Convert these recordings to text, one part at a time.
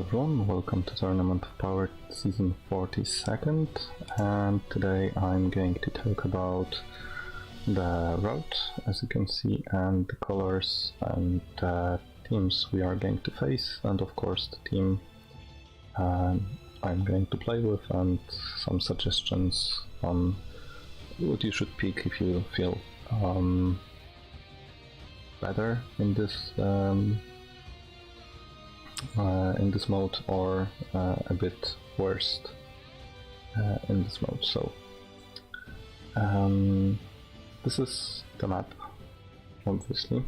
everyone, welcome to Tournament of Power Season 42nd, and today I'm going to talk about the route, as you can see, and the colors and teams we are going to face, and of course the team I'm going to play with, and some suggestions on what you should pick if you feel better in this mode, or a bit worse in this mode. So this is the map, obviously.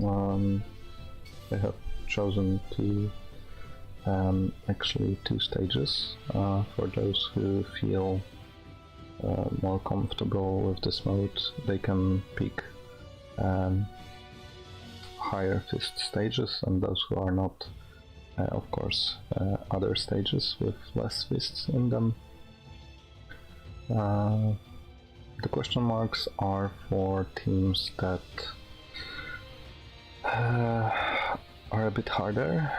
I have chosen to actually two stages for those who feel more comfortable with this mode. They can pick higher fist stages, and those who are not, of course, other stages with less fists in them. The question marks are for teams that are a bit harder,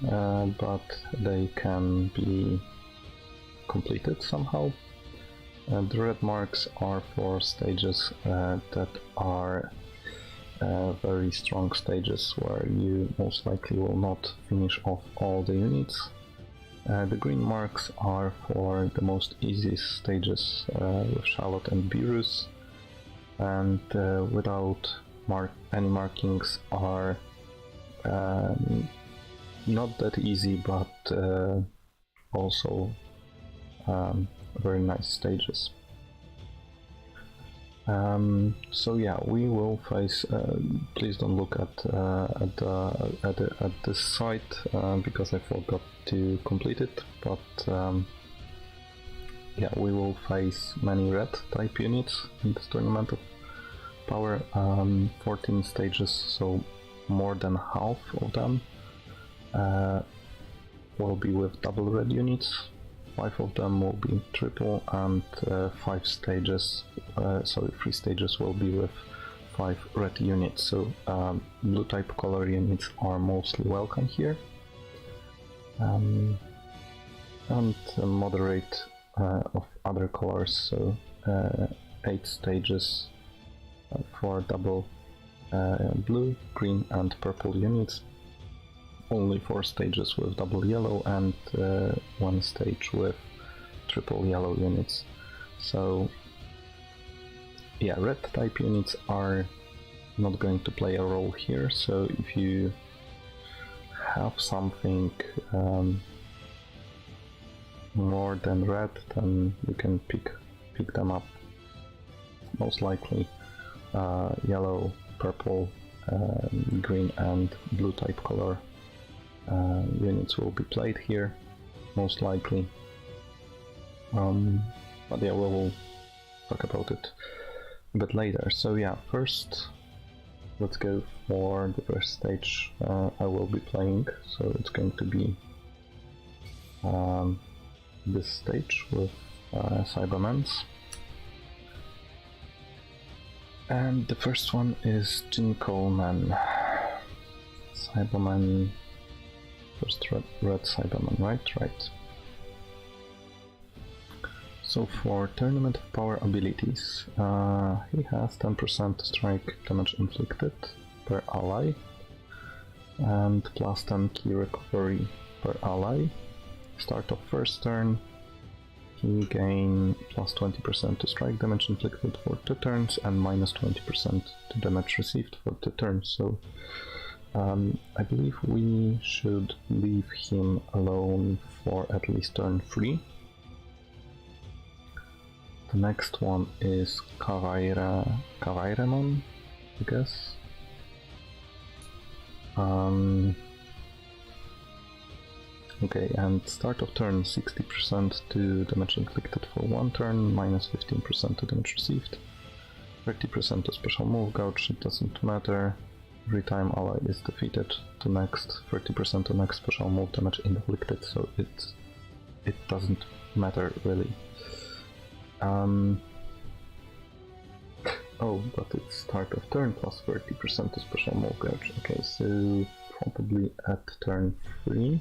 but they can be completed somehow. The red marks are for stages that are very strong stages where you most likely will not finish off all the units. The green marks are for the most easiest stages with Charlotte and Beerus, and without any markings are not that easy, but also very nice stages. So yeah, we will face. Please don't look at this site because I forgot to complete it. But yeah, we will face many red type units in this Tournament of Power. 14 stages, so more than half of them will be with double red units. 5 of them will be triple, and 3 stages will be with 5 red units. So blue type color units are mostly welcome here, and a moderate of other colors. So 8 stages for double blue, green and purple units. Only 4 stages with double yellow, and 1 stage with triple yellow units. So yeah, red type units are not going to play a role here, so if you have something more than red, then you can pick them up. Most likely yellow, purple, green and blue type color units will be played here, most likely. But yeah, we'll talk about it a bit later. So yeah, first let's go for the first stage I will be playing. So it's going to be this stage with Cybermans. And the first one is Jin Coleman. Cyberman. First red Cyberman, right? So for Tournament of Power abilities, he has 10% strike damage inflicted per ally, and plus 10 key recovery per ally. Start of first turn, he gain plus 20% to strike damage inflicted for 2 turns, and minus 20% to damage received for 2 turns. So I believe we should leave him alone for at least turn 3. The next one is Kavairemon, I guess. Okay, and start of turn 60% to damage inflicted for 1 turn, minus 15% to damage received, 30% to special move gouge, it doesn't matter. Every time ally is defeated, to next 30% to next special move damage inflicted, so it doesn't matter really. Oh, but it's start of turn plus 30% to special move gouge. Okay, so probably at turn 3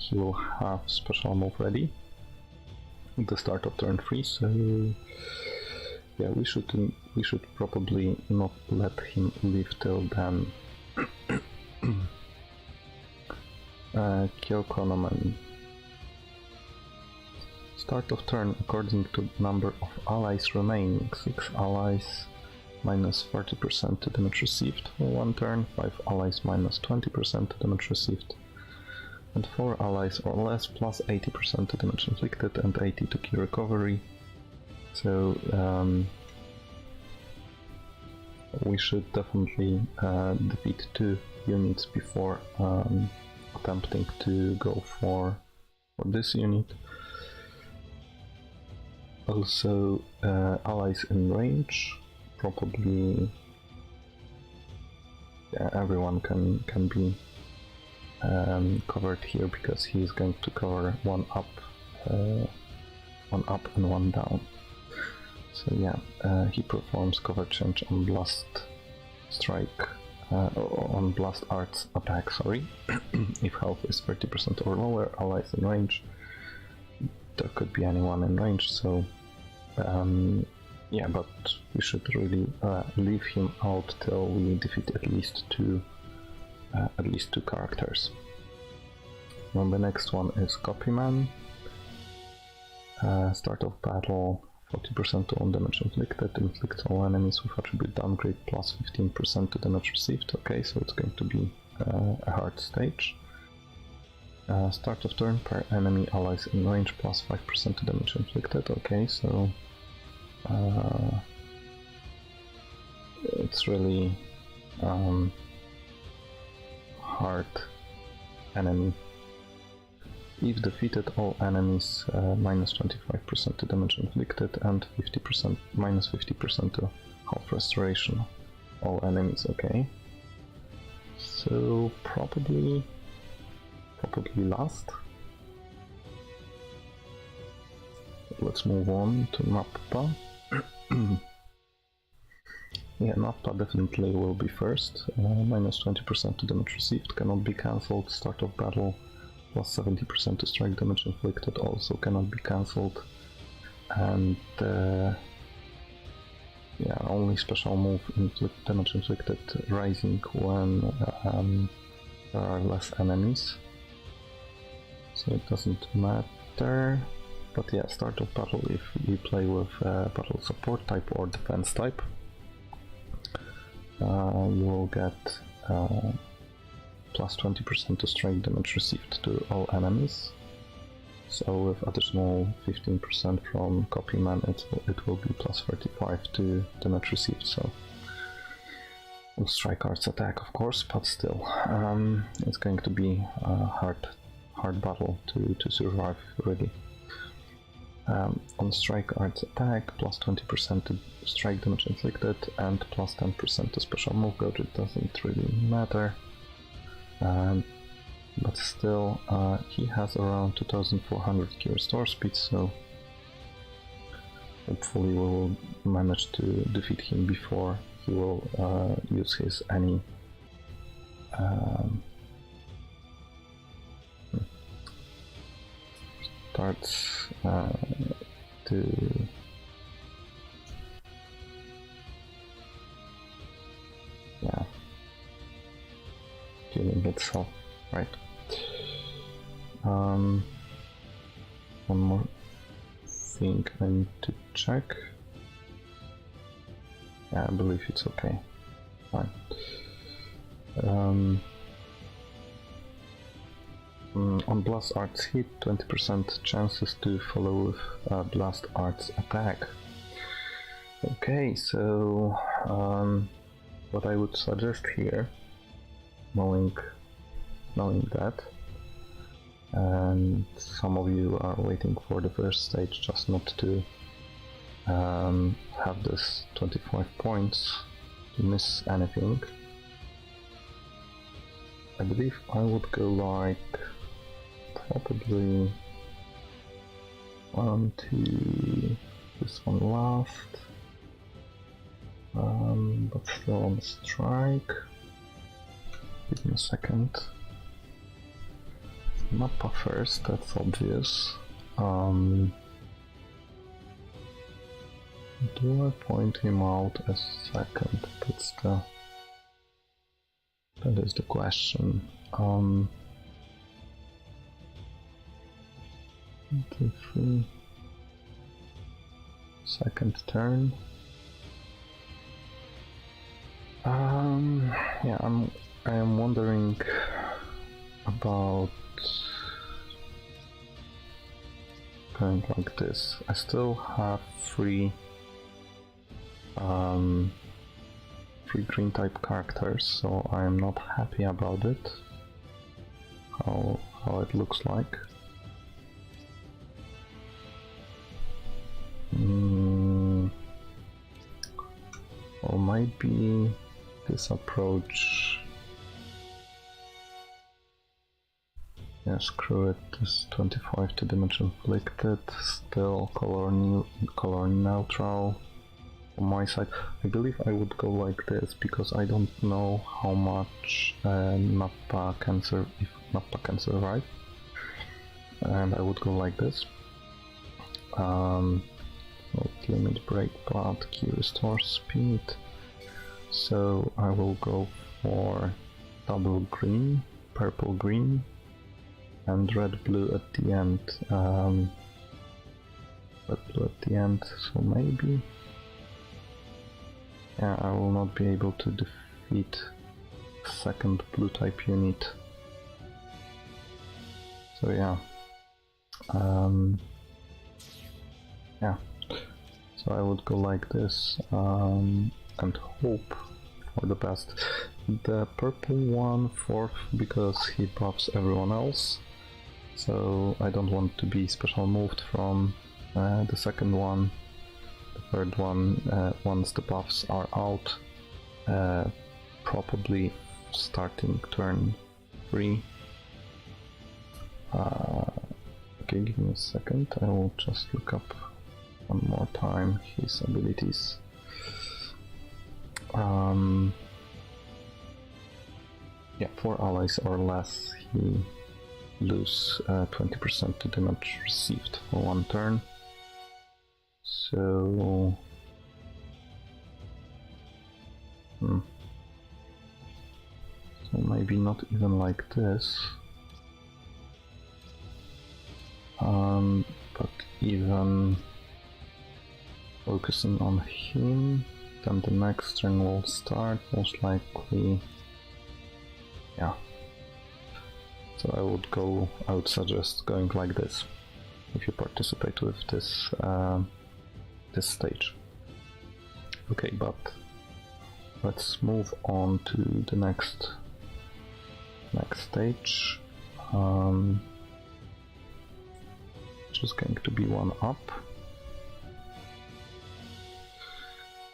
he will have special move ready at the start of turn 3, so yeah, we should probably not let him live till then. Kill Chronoman. Start of turn according to number of allies remaining. 6 allies minus 40% to damage received for 1 turn, 5 allies minus 20% to damage received, and 4 allies or less plus 80% to damage inflicted and 80 to key recovery. So we should definitely defeat 2 units before attempting to go for this unit. Also, allies in range, probably everyone can be covered here, because he is going to cover 1 up and 1 down. So yeah, he performs cover change on Blast Strike, on Blast Arts attack, sorry, if health is 30% or lower, allies in range. There could be anyone in range, so yeah, but we should really leave him out till we defeat at least two characters. Now the next one is Copyman. Start of battle, 40% to all damage inflicted, inflicts all enemies with attribute downgrade plus 15% to damage received. Okay, so it's going to be a hard stage. Start of turn, per enemy allies in range plus 5% to damage inflicted. Okay, so it's really hard enemy. If defeated, all enemies minus 25% to damage inflicted and 50% minus 50% to health restoration. All enemies, okay. So probably last. Let's move on to Nappa. Yeah, Nappa definitely will be first. Minus 20% to damage received, cannot be cancelled. Start of battle, plus 70% to strike damage inflicted, also cannot be cancelled. And yeah, only special move damage inflicted rising when there are less enemies. So it doesn't matter. But yeah, start of battle, if you play with battle support type or defense type, you will get plus 20% to strike damage received to all enemies. So with additional 15% from Copyman, it will be plus 35 to damage received. So we'll strike arts attack, of course, but still, it's going to be a hard battle to survive, really. On strike arts attack, plus 20% to strike damage inflicted and plus 10% to special move gauge. It doesn't really matter, but still he has around 2400 key restore speed, so hopefully we will manage to defeat him before he will use his any starts to killing itself, right? One more thing I need to check. Yeah, I believe it's okay. Fine. On Blast Arts hit, 20% chances to follow with Blast Arts attack. Okay, so what I would suggest here, knowing that, and some of you are waiting for the first stage just not to have this 25 points to miss anything, I believe I would go like probably 1, 2, this one last, but still on strike. Give me a second. Mappa first, that's obvious. Do I point him out as second? That is the question. 1, 2, 3. Second turn. Yeah, I am wondering about going like this. I still have three green type characters, so I am not happy about it. How it looks like. Or maybe this approach. Yeah, screw it. This 25 to damage inflicted, still color neutral. On my side, I believe I would go like this because I don't know how much Mappa can survive, and I would go like this. Limit break, but Q restores speed. So I will go for double green, purple green, and red blue at the end. Red blue at the end. So maybe. Yeah, I will not be able to defeat second blue type unit. So yeah. Yeah. So I would go like this and hope for the best. The purple one fourth because he buffs everyone else. So I don't want to be special moved from the second one. The third one, once the buffs are out, probably starting turn 3. Okay, give me a second, I will just look up one more time his abilities. Yeah, 4 allies or less, he lose 20% to damage received for 1 turn. So maybe not even like this, but even focusing on him, then the next turn will start, most likely. Yeah. So I would suggest going like this if you participate with this this stage. Okay, but let's move on to the next stage, which is going to be 1 up.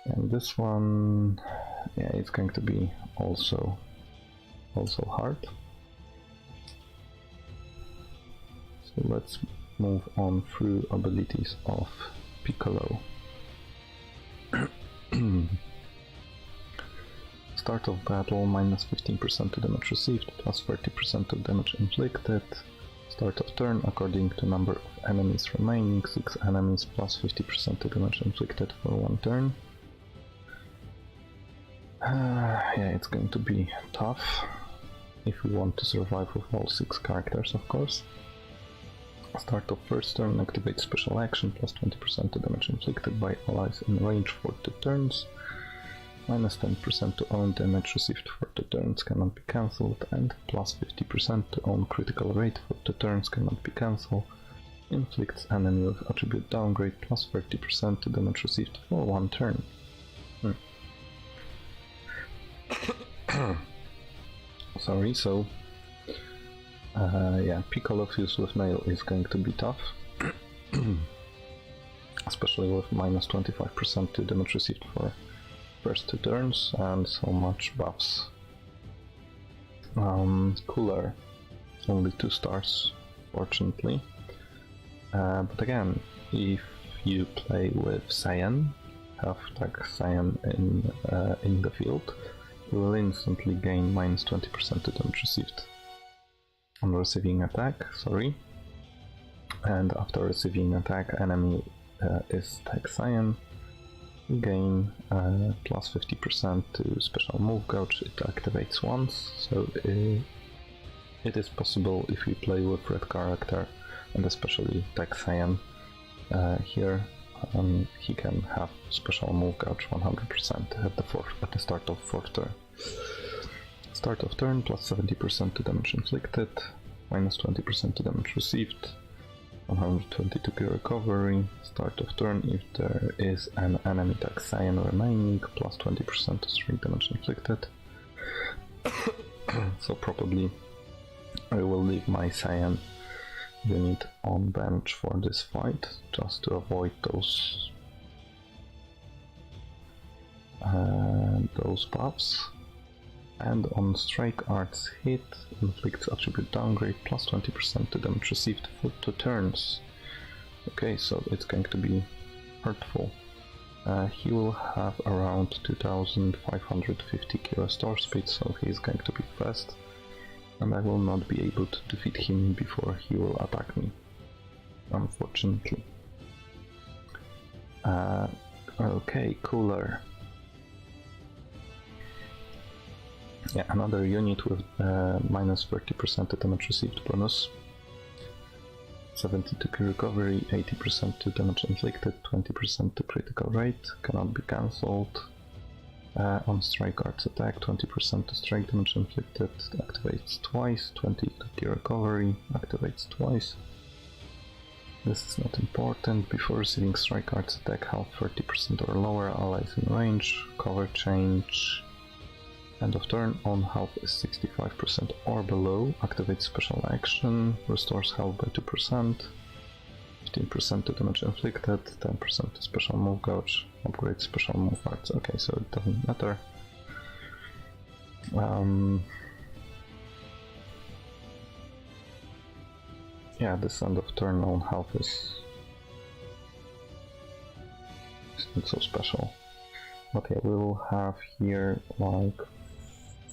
And this one, yeah, it's going to be also hard. So let's move on through abilities of Piccolo. Start of battle, minus 15% to damage received, plus 30% to damage inflicted. Start of turn, according to number of enemies remaining, 6 enemies plus 50% to damage inflicted for 1 turn. Yeah, it's going to be tough if we want to survive with all 6 characters, of course. Start of first turn, activate special action, plus 20% to damage inflicted by allies in range for 2 turns. Minus 10% to own damage received for 2 turns cannot be cancelled, and plus 50% to own critical rate for 2 turns cannot be cancelled. Inflicts enemy with attribute downgrade, plus 30% to damage received for 1 turn. Sorry, so yeah, Piccolo fused with Nail is going to be tough, especially with minus 25% to damage received for first 2 turns and so much buffs. Cooler, only 2 stars, fortunately. But again, if you play with Saiyan, have tag Saiyan in the field, you will instantly gain minus 20% to damage received. on receiving attack, sorry. And after receiving attack, enemy is Tech Saiyan. You gain plus 50% to special move gauge. It activates once, so it is possible if you play with red character, and especially Tech Saiyan here. He can have special move gauge 100% at the start of 4th turn. Start of turn, plus 70% to damage inflicted, minus 20% to damage received, 122 Ki recovery. Start of turn, if there is an enemy Tech Saiyan remaining, plus 20% to straight damage inflicted. So probably I will leave my Saiyan unit on bench for this fight, just to avoid those buffs. And on Strike Arts hit, inflicts attribute downgrade, plus 20% to damage received for 2 turns. Okay, so it's going to be hurtful. He will have around 2550 Ki restore speed, so he's going to be fast. And I will not be able to defeat him before he will attack me, unfortunately. Okay, Cooler. Yeah, another unit with minus 30% to damage received bonus. 72 Ki recovery, 80% to damage inflicted, 20% to critical rate, cannot be cancelled. On Strike Arts attack, 20% to strike damage inflicted, activates twice, 20 Ki recovery, activates twice. This is not important. Before receiving Strike Arts attack, health 30% or lower, allies in range, cover change. End of turn, on health is 65% or below, activates special action, restores health by 2%, 15% to damage inflicted, 10% to special move gauge, upgrade special move arts. Okay, so it doesn't matter. Yeah, this end of turn on health is not so special. Okay, we will have here like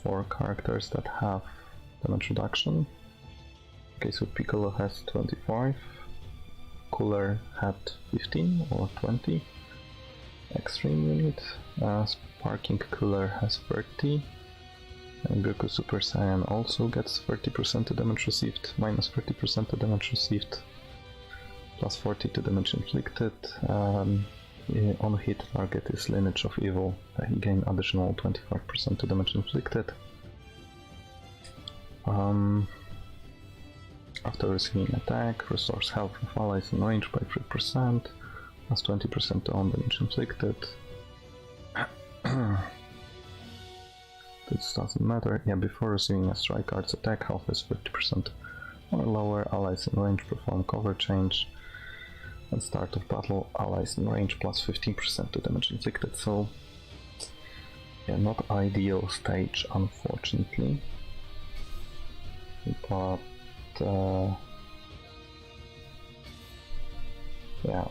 4 characters that have damage reduction. Okay, so Piccolo has 25, Cooler had 15 or 20, Extreme unit, Sparking Cooler has 30, and Goku Super Saiyan also gets 30% to damage received, minus 30% to damage received, plus 40 to damage inflicted. On hit target is Lineage of Evil, he gained additional 25% to damage inflicted. After receiving attack, restores health of allies in range by 3%, plus 20% to on damage inflicted. This doesn't matter. Yeah, before receiving a Strike Arts attack, health is 50% or lower, allies in range perform cover change. And start of battle, allies in range plus 15% to damage inflicted, so yeah, not ideal stage unfortunately, but yeah,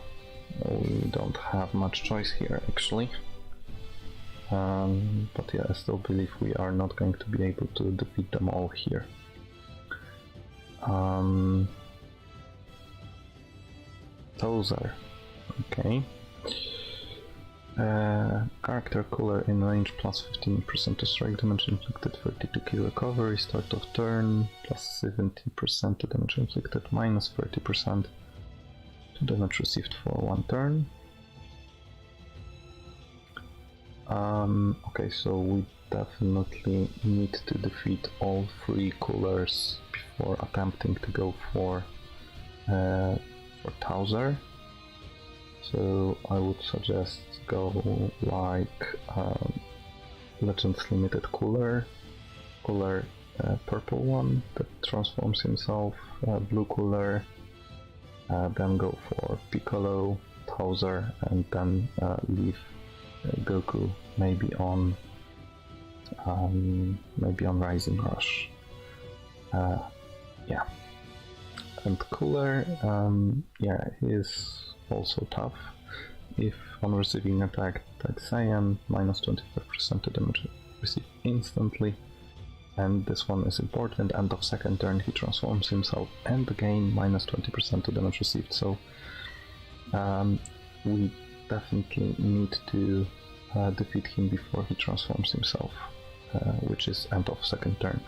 we don't have much choice here actually, but yeah, I still believe we are not going to be able to defeat them all here. Those are okay. Character Cooler in range plus 15% to strike damage inflicted, 32 Ki recovery, start of turn, plus 70% to damage inflicted, minus 30% to damage received for 1 turn. Okay, so we definitely need to defeat all 3 Coolers before attempting to go for Towser, so I would suggest go like Legends Limited Cooler, purple one that transforms himself, blue Cooler, then go for Piccolo, Towser, and then leave Goku maybe on Rising Rush. Yeah. And Cooler, yeah, he is also tough. If on receiving attack, Tech Saiyan, minus 25% to damage received instantly. And this one is important. End of second turn, he transforms himself and gain minus 20% to damage received. So we definitely need to defeat him before he transforms himself, which is end of second turn.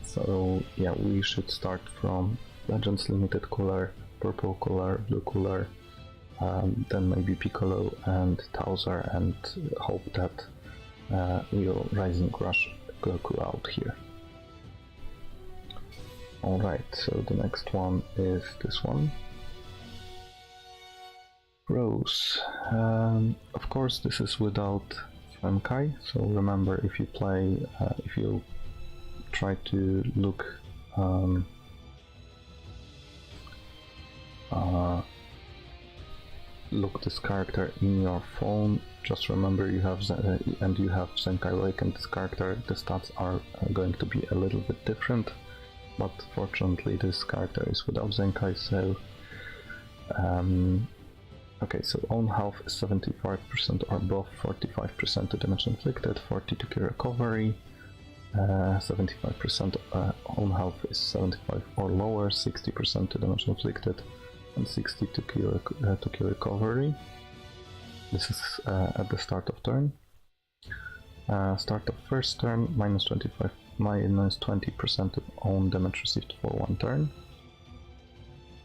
So yeah, we should start from Legends Limited Cooler, Purple Cooler, Blue Cooler, then maybe Piccolo and Towser, and hope that we'll Rising Rush Goku out here. Alright, so the next one is this one. Rose. Of course this is without Zenkai, so remember, if you play, if you try to look this character in your phone, just remember you have and you have Zenkai Awakened this character, the stats are going to be a little bit different, but fortunately this character is without Zenkai, so okay, so own health is 75% or above, 45% to damage inflicted, 40 to key recovery, 75% own health is 75 or lower, 60% to damage inflicted, and 60 to key recovery. This is at the start of turn. Start of first turn, minus 20% of own damage received for one turn.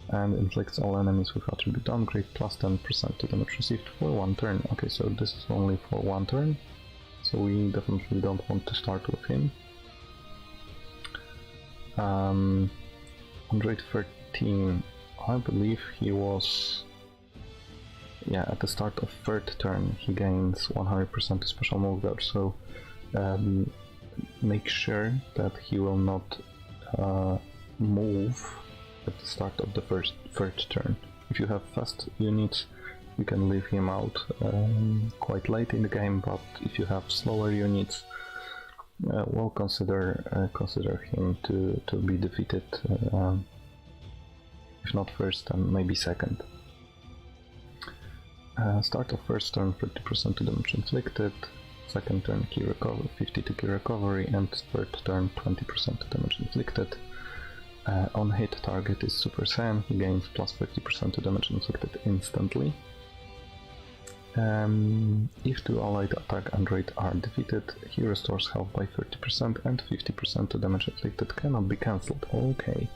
And inflicts all enemies with attribute downgrade plus 10% to damage received for one turn. Okay, so this is only for one turn, so we definitely don't want to start with him. Android 13, I believe he was... yeah, at the start of third turn he gains 100% special move dodge, so make sure that he will not move at the start of the third turn. If you have fast units, you can leave him out quite late in the game, but if you have slower units, we'll consider him to be defeated, if not first, then maybe second. Start of first turn, 30% to damage inflicted, second turn key recovery, 50 to key recovery, and third turn 20% to damage inflicted. On hit, target is Super Saiyan, he gains plus 50% to damage inflicted instantly. If two allied attack android are defeated, he restores health by 30% and 50% to damage inflicted cannot be cancelled. Okay.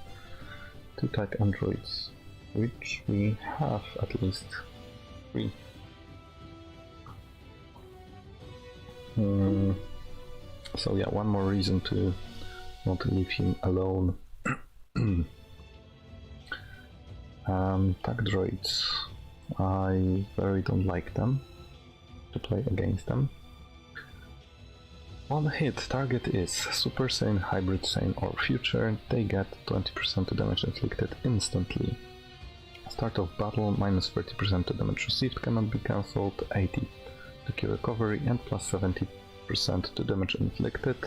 Two attack androids, which we have at least 3. So yeah, one more reason to not leave him alone. Tag droids, I very don't like them, to play against them. On hit, target is Super Saiyan, Hybrid Saiyan or Future, they get 20% to damage inflicted instantly. Start of battle, minus 30% to damage received cannot be cancelled, 80 to key recovery and plus 70% to damage inflicted.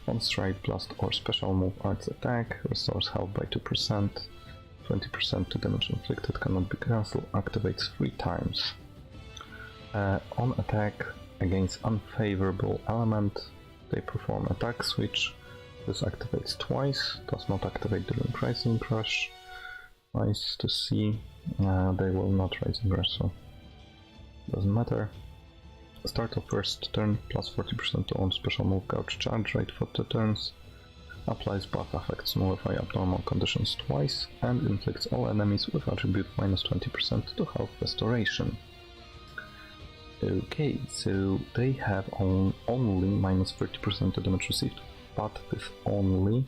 On strike, blast or special move arts attack, restores health by 2%, 20% to damage inflicted cannot be cancelled, activates 3 times. On attack against unfavorable element, they perform attack switch. This activates twice, does not activate during Rising Rush. Nice to see. They will not Rising Rush, so doesn't matter. Start of first turn, plus 40% to own special move gouge charge rate for 2 turns. Applies buff effects, nullify abnormal conditions twice, and inflicts all enemies with attribute minus 20% to health restoration. Okay, so they have only minus 30% to damage received, but this only,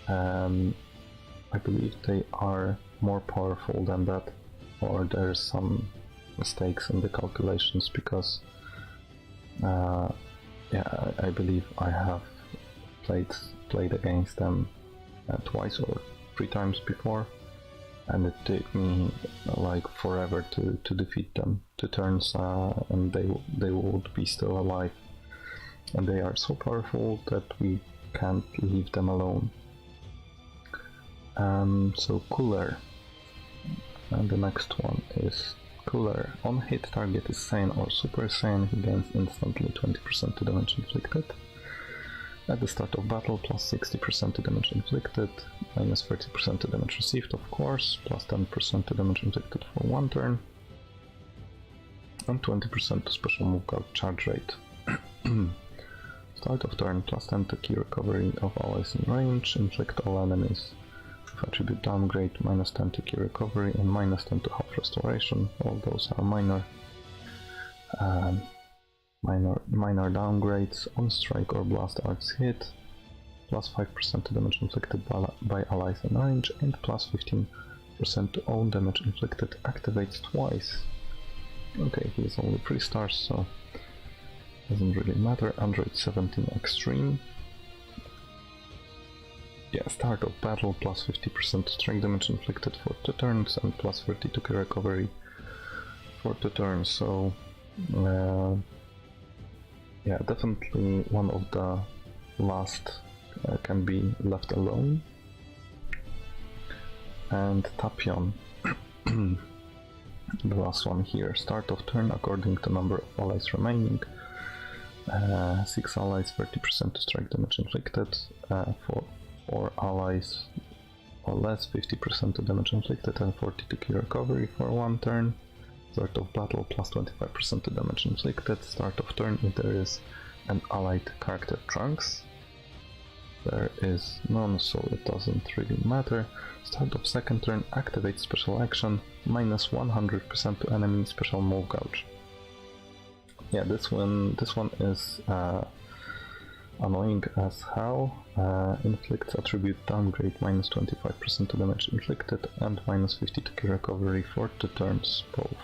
I believe they are more powerful than that, or there's some mistakes in the calculations, because yeah, I believe I have played against them twice or 3 times before, and it took me like forever to defeat them, 2 turns, and they would be still alive, and they are so powerful that we can't leave them alone. So Cooler, and the next one is Cooler. On hit, target is Saiyan or Super Saiyan, he gains instantly 20% to damage inflicted. At the start of battle, plus 60% to damage inflicted, minus 30% to damage received, of course, plus 10% to damage inflicted for 1 turn, and 20% to special move guard charge rate. Start of turn, plus 10 to key recovery of allies in range, inflict all enemies with attribute downgrade, minus 10 to key recovery, and minus 10 to health restoration. All those are minor downgrades. On strike or blast arts hit, plus 5% to damage inflicted by allies in range, and plus 15% to all damage inflicted activates twice. Okay, he is only 3 stars, so doesn't really matter. Android 17 Extreme. Yeah, start of battle, plus 50% strike damage inflicted for 2 turns, and plus 30 to key recovery for 2 turns, so yeah, definitely one of the last can be left alone. And Tapion, the last one here. Start of turn according to number of allies remaining. 6 allies, 30% to strike damage inflicted. For 4 allies or less, 50% to damage inflicted and 40 to key recovery for 1 turn. Start of battle, plus 25% to damage inflicted. Start of turn, if there is an allied character Trunks. There is none, so it doesn't really matter. Start of second turn, activate special action, minus 100% to enemy special move gouge. Yeah, this one is annoying as hell. Inflicts attribute downgrade, minus 25% to damage inflicted and minus 50 to key recovery for 2 turns both.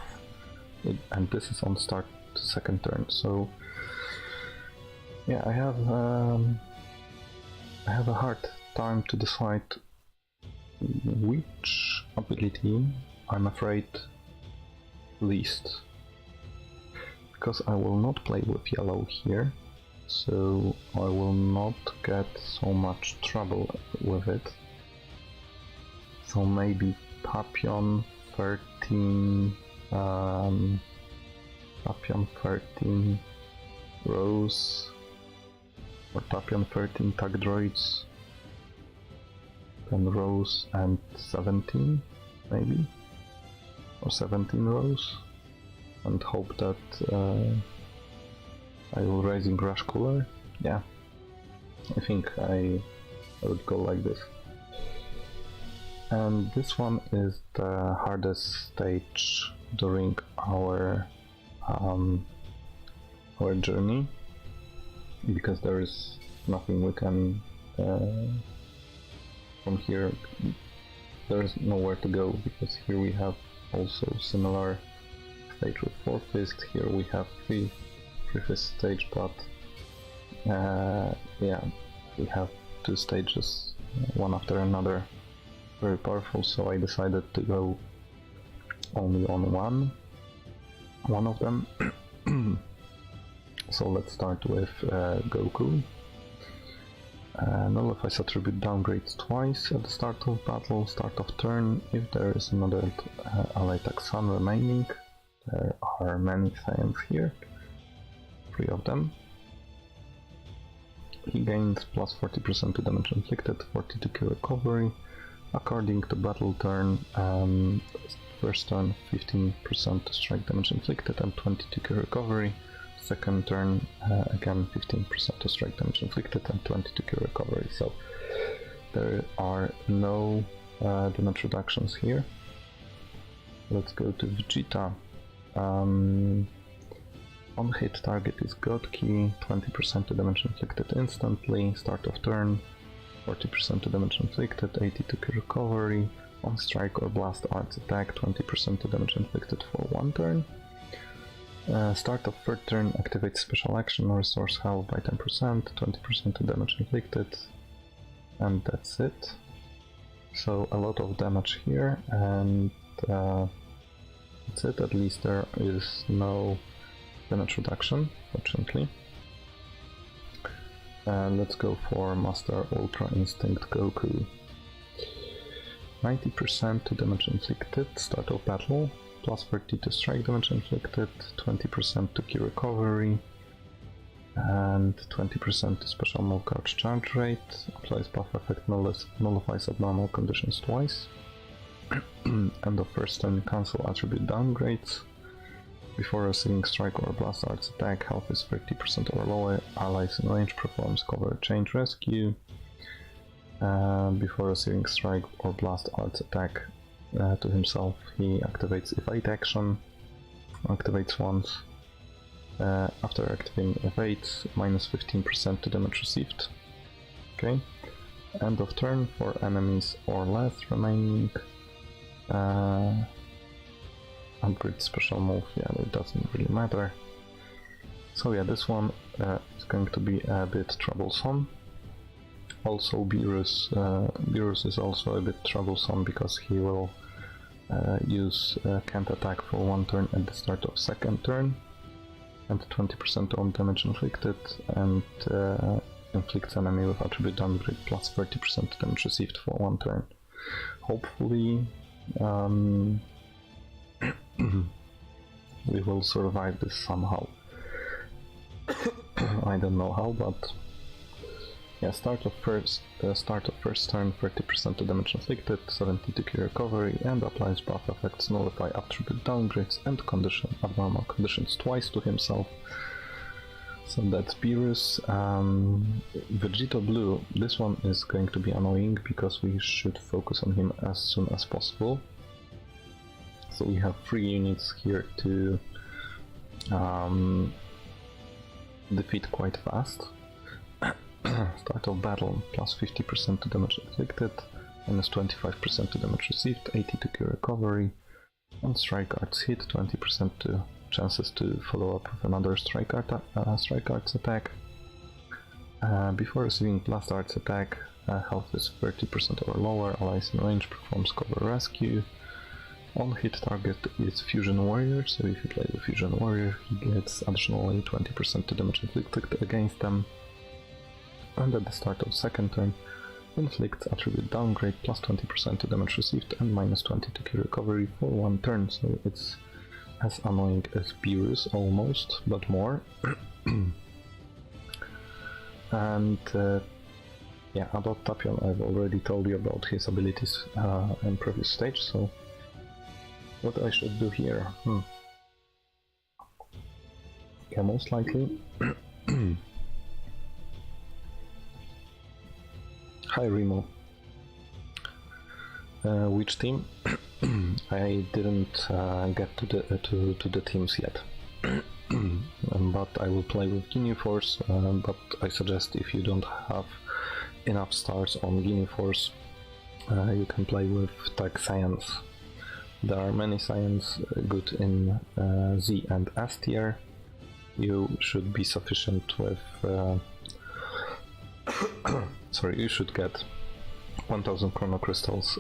And this is on start to second turn, so yeah, I have a hard time to decide which ability I'm afraid least, because I will not play with yellow here, so I will not get so much trouble with it. So maybe Tapion 13 Tapion 13 Rose, or Tapion 13 Tag Droids, then Rose and 17 maybe, or 17 Rose, and hope that I will Rising Rush Cooler. Yeah, I think I would go like this. And this one is the hardest stage during our journey, because there is nothing we can from here. There is nowhere to go, because here we have also similar stage with 4 fist. Here we have 3 fist stage, but yeah, we have 2 stages, one after another, very powerful. So I decided to go only on one of them. So let's start with Goku. Nullifies attribute downgrades twice at the start of battle, start of turn. If there is another allied Taxan remaining, there are many saiyans here, 3 of them. He gains plus 40% to damage inflicted, 40 to key recovery. According to battle turn, first turn 15% to strike damage inflicted and 20 to key recovery. Second turn, again 15% to strike damage inflicted and 20 to key recovery. So there are no damage reductions here. Let's go to Vegeta. On hit, target is God Key, 20% to damage inflicted instantly. Start of turn, 40% to damage inflicted, 80 to key recovery. On strike or blast arts attack, 20% to damage inflicted for 1 turn. Start of third turn, activates special action, restores health by 10%, 20% to damage inflicted, and that's it. So a lot of damage here, and that's it. At least there is no damage reduction, fortunately. Let's go for Master Ultra Instinct Goku. 90% to damage inflicted, start of battle, plus 30 to strike damage inflicted, 20% to key recovery, and 20% to special move card charge rate, applies buff effect, nullifies abnormal conditions twice. End of first turn, cancel attribute downgrades. Before receiving strike or blast arts attack, health is 30% or lower, allies in range performs cover, change, rescue. Before receiving strike or blast arts attack to himself, he activates evade action, activates once. After activating evade, minus 15% to damage received. Okay. End of turn for enemies or less remaining. Upgrade special move, yeah, it doesn't really matter. So yeah, this one is going to be a bit troublesome. Also Beerus is also a bit troublesome because he will use can't attack for one turn at the start of second turn, and 20% on damage inflicted, and inflicts enemy with attribute downgrade plus 30% damage received for one turn. Hopefully we will survive this somehow. I don't know how, but yeah, start of first turn, 30% to damage inflicted, 70 to key recovery, and applies buff effects, nullify attribute downgrades and abnormal conditions twice to himself. So that's Beerus. Vegito Blue, this one is going to be annoying because we should focus on him as soon as possible. So we have 3 units here to defeat quite fast. Start of battle, plus 50% to damage inflicted, minus 25% to damage received, 80 to key recovery, and strike arts hit, 20% to chances to follow up with another strike arts attack. Before receiving blast arts attack, health is 30% or lower, allies in range performs cover, rescue. On hit target is Fusion Warrior, so if you play the Fusion Warrior, he gets additionally 20% to damage inflicted against them. And at the start of second turn, inflicts attribute downgrade plus 20% to damage received and minus 20 to key recovery for one turn, so it's as annoying as Beerus almost, but more. And yeah, about Tapion I've already told you about his abilities in previous stage, so what I should do here? Yeah, most likely. Hi Remo. Which team? I didn't get to the teams yet. But I will play with Ginyu Force, but I suggest if you don't have enough stars on Ginyu Force, you can play with tag Saiyans. There are many Saiyans good in Z and S tier. You should be sufficient with sorry, you should get 1000 Chrono Crystals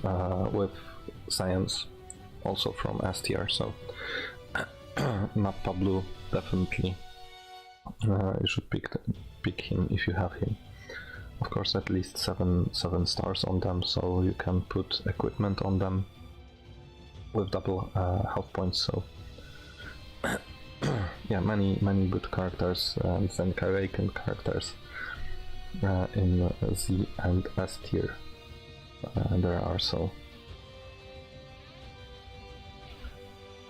with Science, also from S tier, so Nappa Blue, definitely. You should pick him if you have him. Of course, at least 7 stars on them, so you can put equipment on them with double health points, so yeah, many good characters, Zenkai characters in Z and S tier there are, so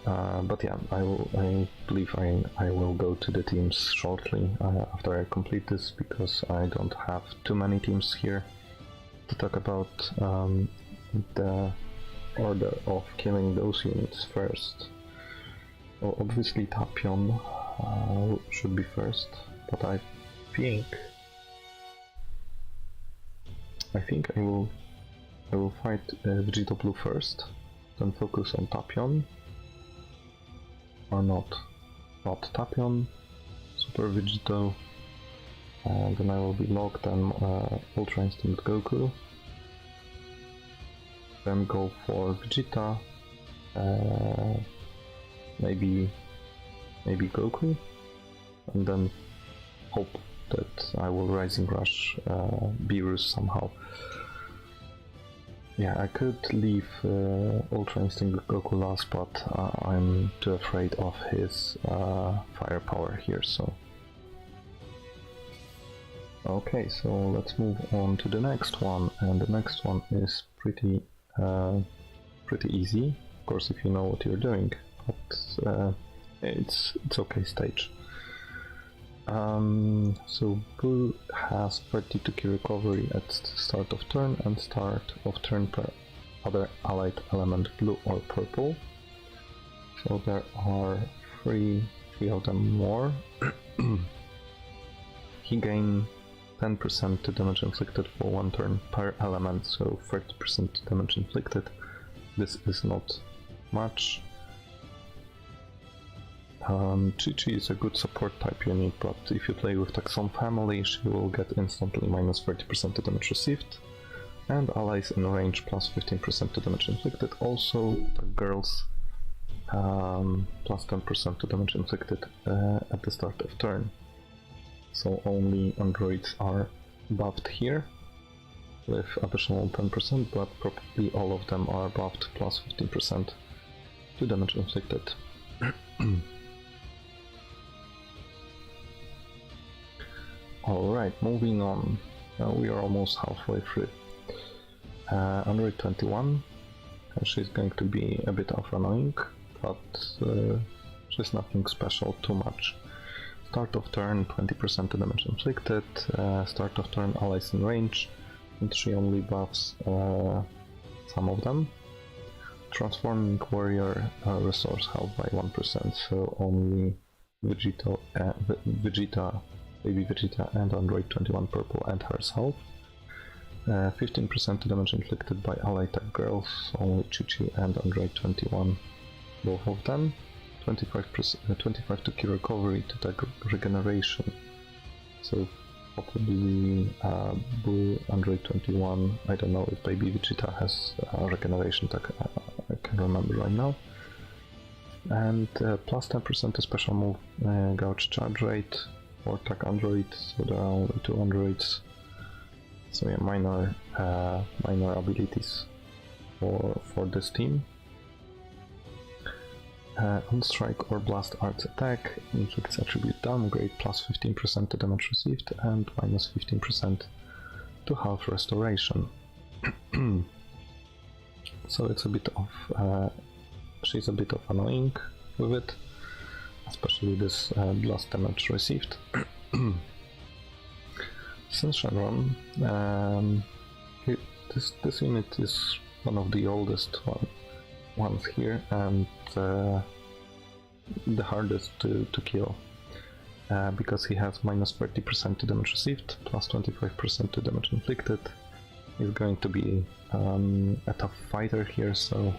but yeah, I believe I will go to the teams shortly after I complete this, because I don't have too many teams here to talk about. The order of killing those units first. Well, obviously Tapion should be first, but I think I will fight Vegito Blue first, then focus on Tapion, or not Tapion, Super Vegito, and then I will be locked on Ultra Instinct Goku, then go for Vegeta, maybe Goku, and then hope that I will Rising Rush Beerus somehow. Yeah, I could leave Ultra Instinct Goku last, but I'm too afraid of his firepower here, so Okay, so let's move on to the next one, and the next one is pretty easy, of course, if you know what you're doing, but it's okay stage. So blue has 32 key recovery at the start of turn and start of turn per other allied element, blue or purple. So there are three of them more. He gains 10% to damage inflicted for one turn per element, so 30% damage inflicted. This is not much. Chi-Chi is a good support type unit, but if you play with Taxon family, she will get instantly minus 30% to damage received, and allies in range plus 15% to damage inflicted. Also, the girls plus 10% to damage inflicted at the start of turn. So only androids are buffed here with additional 10%, but probably all of them are buffed plus 15% to damage inflicted. Alright, moving on. We are almost halfway through. Android 21, she's going to be a bit of annoying, but she's nothing special too much. Start of turn, 20% to damage inflicted. Start of turn, allies in range, and she only buffs some of them. Transforming warrior restores health by 1%, so only Vegeta, Baby Vegeta and Android 21 purple and herself. 15% to damage inflicted by allied type girls, only Chi-Chi and Android 21, both of them. 25 to key recovery to tag regeneration, so probably Blue Android 21. I don't know if Baby Vegeta has regeneration tag, I can't remember right now. And plus 10% to special move gouge charge rate for tag android, so there are only 2 androids. So yeah, minor abilities for this team. On strike or blast arts attack, inflicts attribute downgrade plus 15% to damage received and minus 15% to health restoration. So it's a bit of she's a bit of annoying with it, especially this blast damage received. Shenron, this unit is one of the oldest ones here, and the hardest to kill, because he has minus 30% to damage received, plus 25% to damage inflicted. He's going to be a tough fighter here, so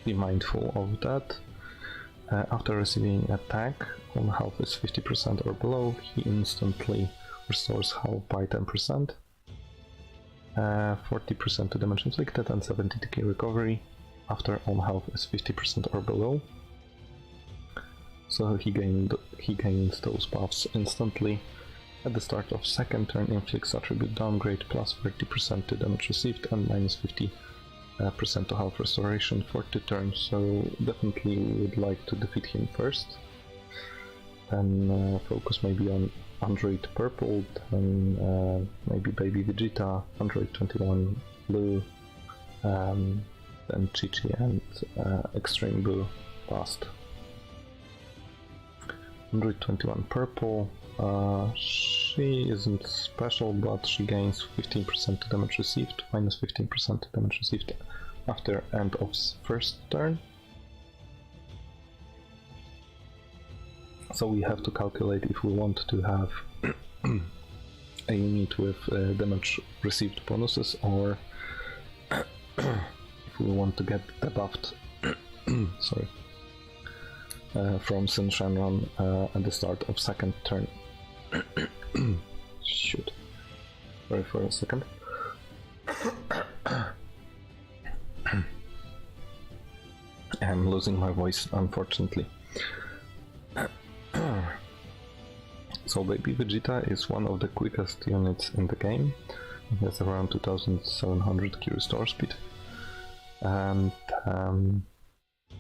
be mindful of that. After receiving attack, when health is 50% or below, he instantly restores health by 10%. 40% to damage inflicted and 70 to key recovery after on health is 50% or below. So he gains those buffs instantly. At the start of second turn, inflicts attribute downgrade plus 30% to damage received and minus 50% to health restoration for 2 turns. So definitely we would like to defeat him first. Then focus maybe on Android Purple, then maybe Baby Vegeta, Android 21 Blue, then Chi-Chi and Extreme Blue last. Android 21 Purple, she isn't special, but she gains 15% to damage received, minus 15% to damage received after end of first turn. So we have to calculate if we want to have a unit with damage received bonuses, or if we want to get debuffed sorry, from Shenron at the start of second turn. Shoot. Sorry for a second. I'm losing my voice, unfortunately. So Baby Vegeta is one of the quickest units in the game. He has around 2700 key restore speed. And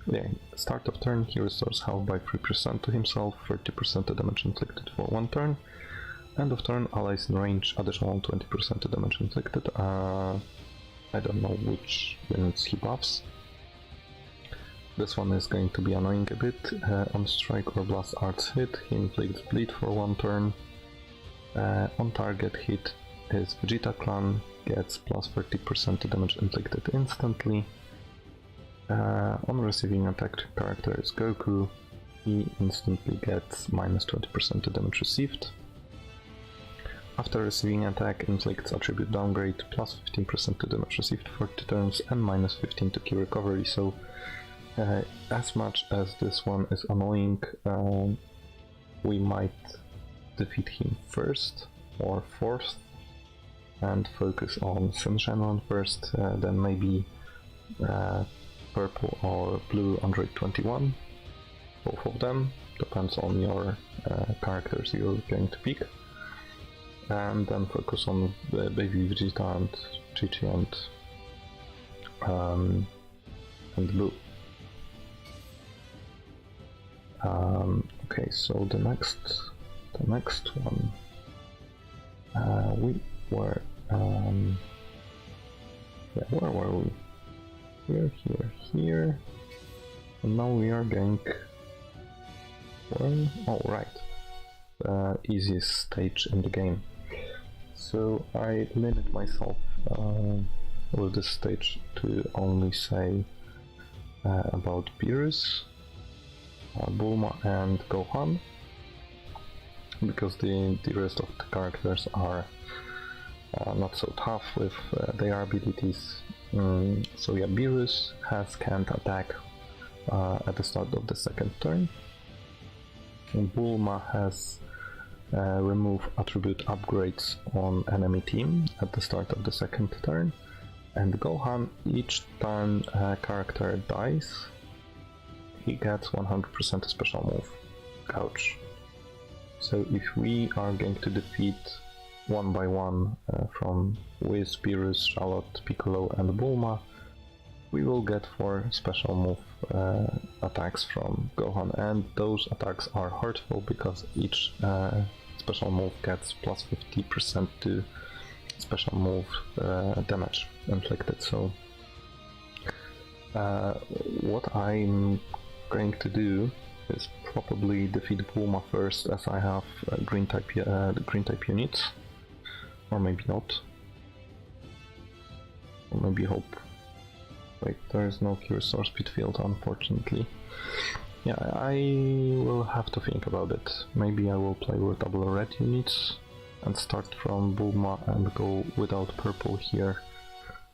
yeah, start of turn he restores health by 3% to himself, 30% to damage inflicted for 1 turn. End of turn, allies in range, additional 20% to damage inflicted. I don't know which units he buffs. This one is going to be annoying a bit. On strike or blast arts hit, he inflicts bleed for 1 turn. On target hit, his Vegeta clan gets plus 30% to damage inflicted instantly. On receiving attack character is Goku, he instantly gets minus 20% to damage received. After receiving attack, inflicts attribute downgrade, plus 15% to damage received for 2 turns and minus 15 to key recovery, so as much as this one is annoying, we might defeat him first or fourth and focus on Sunshine first, then maybe purple or blue Android 21, both of them, depends on your characters you're going to pick, and then focus on the baby Vegeta and Chi-Chi and blue. Okay, so the next one, we were, yeah, where were we? Here, and now we are going, well, oh right, the easiest stage in the game. So I limit myself with this stage to only say about Beerus, Bulma and Gohan, because the rest of the characters are not so tough with their abilities. So yeah, Beerus has can't attack at the start of the second turn. And Bulma has remove attribute upgrades on enemy team at the start of the second turn. And Gohan, each time a character dies, he gets 100% special move, Couch. So if we are going to defeat one by one from Whis, Beerus, Charlotte, Piccolo and Bulma, we will get 4 special move attacks from Gohan, and those attacks are hurtful because each special move gets plus 50% to special move damage inflicted. So what I'm going to do is probably defeat Bulma first, as I have green type units, or maybe not, or maybe hope. Wait, there is no Cure Source Speed Field, unfortunately. Yeah, I will have to think about it. Maybe I will play with double red units and start from Bulma and go without purple here,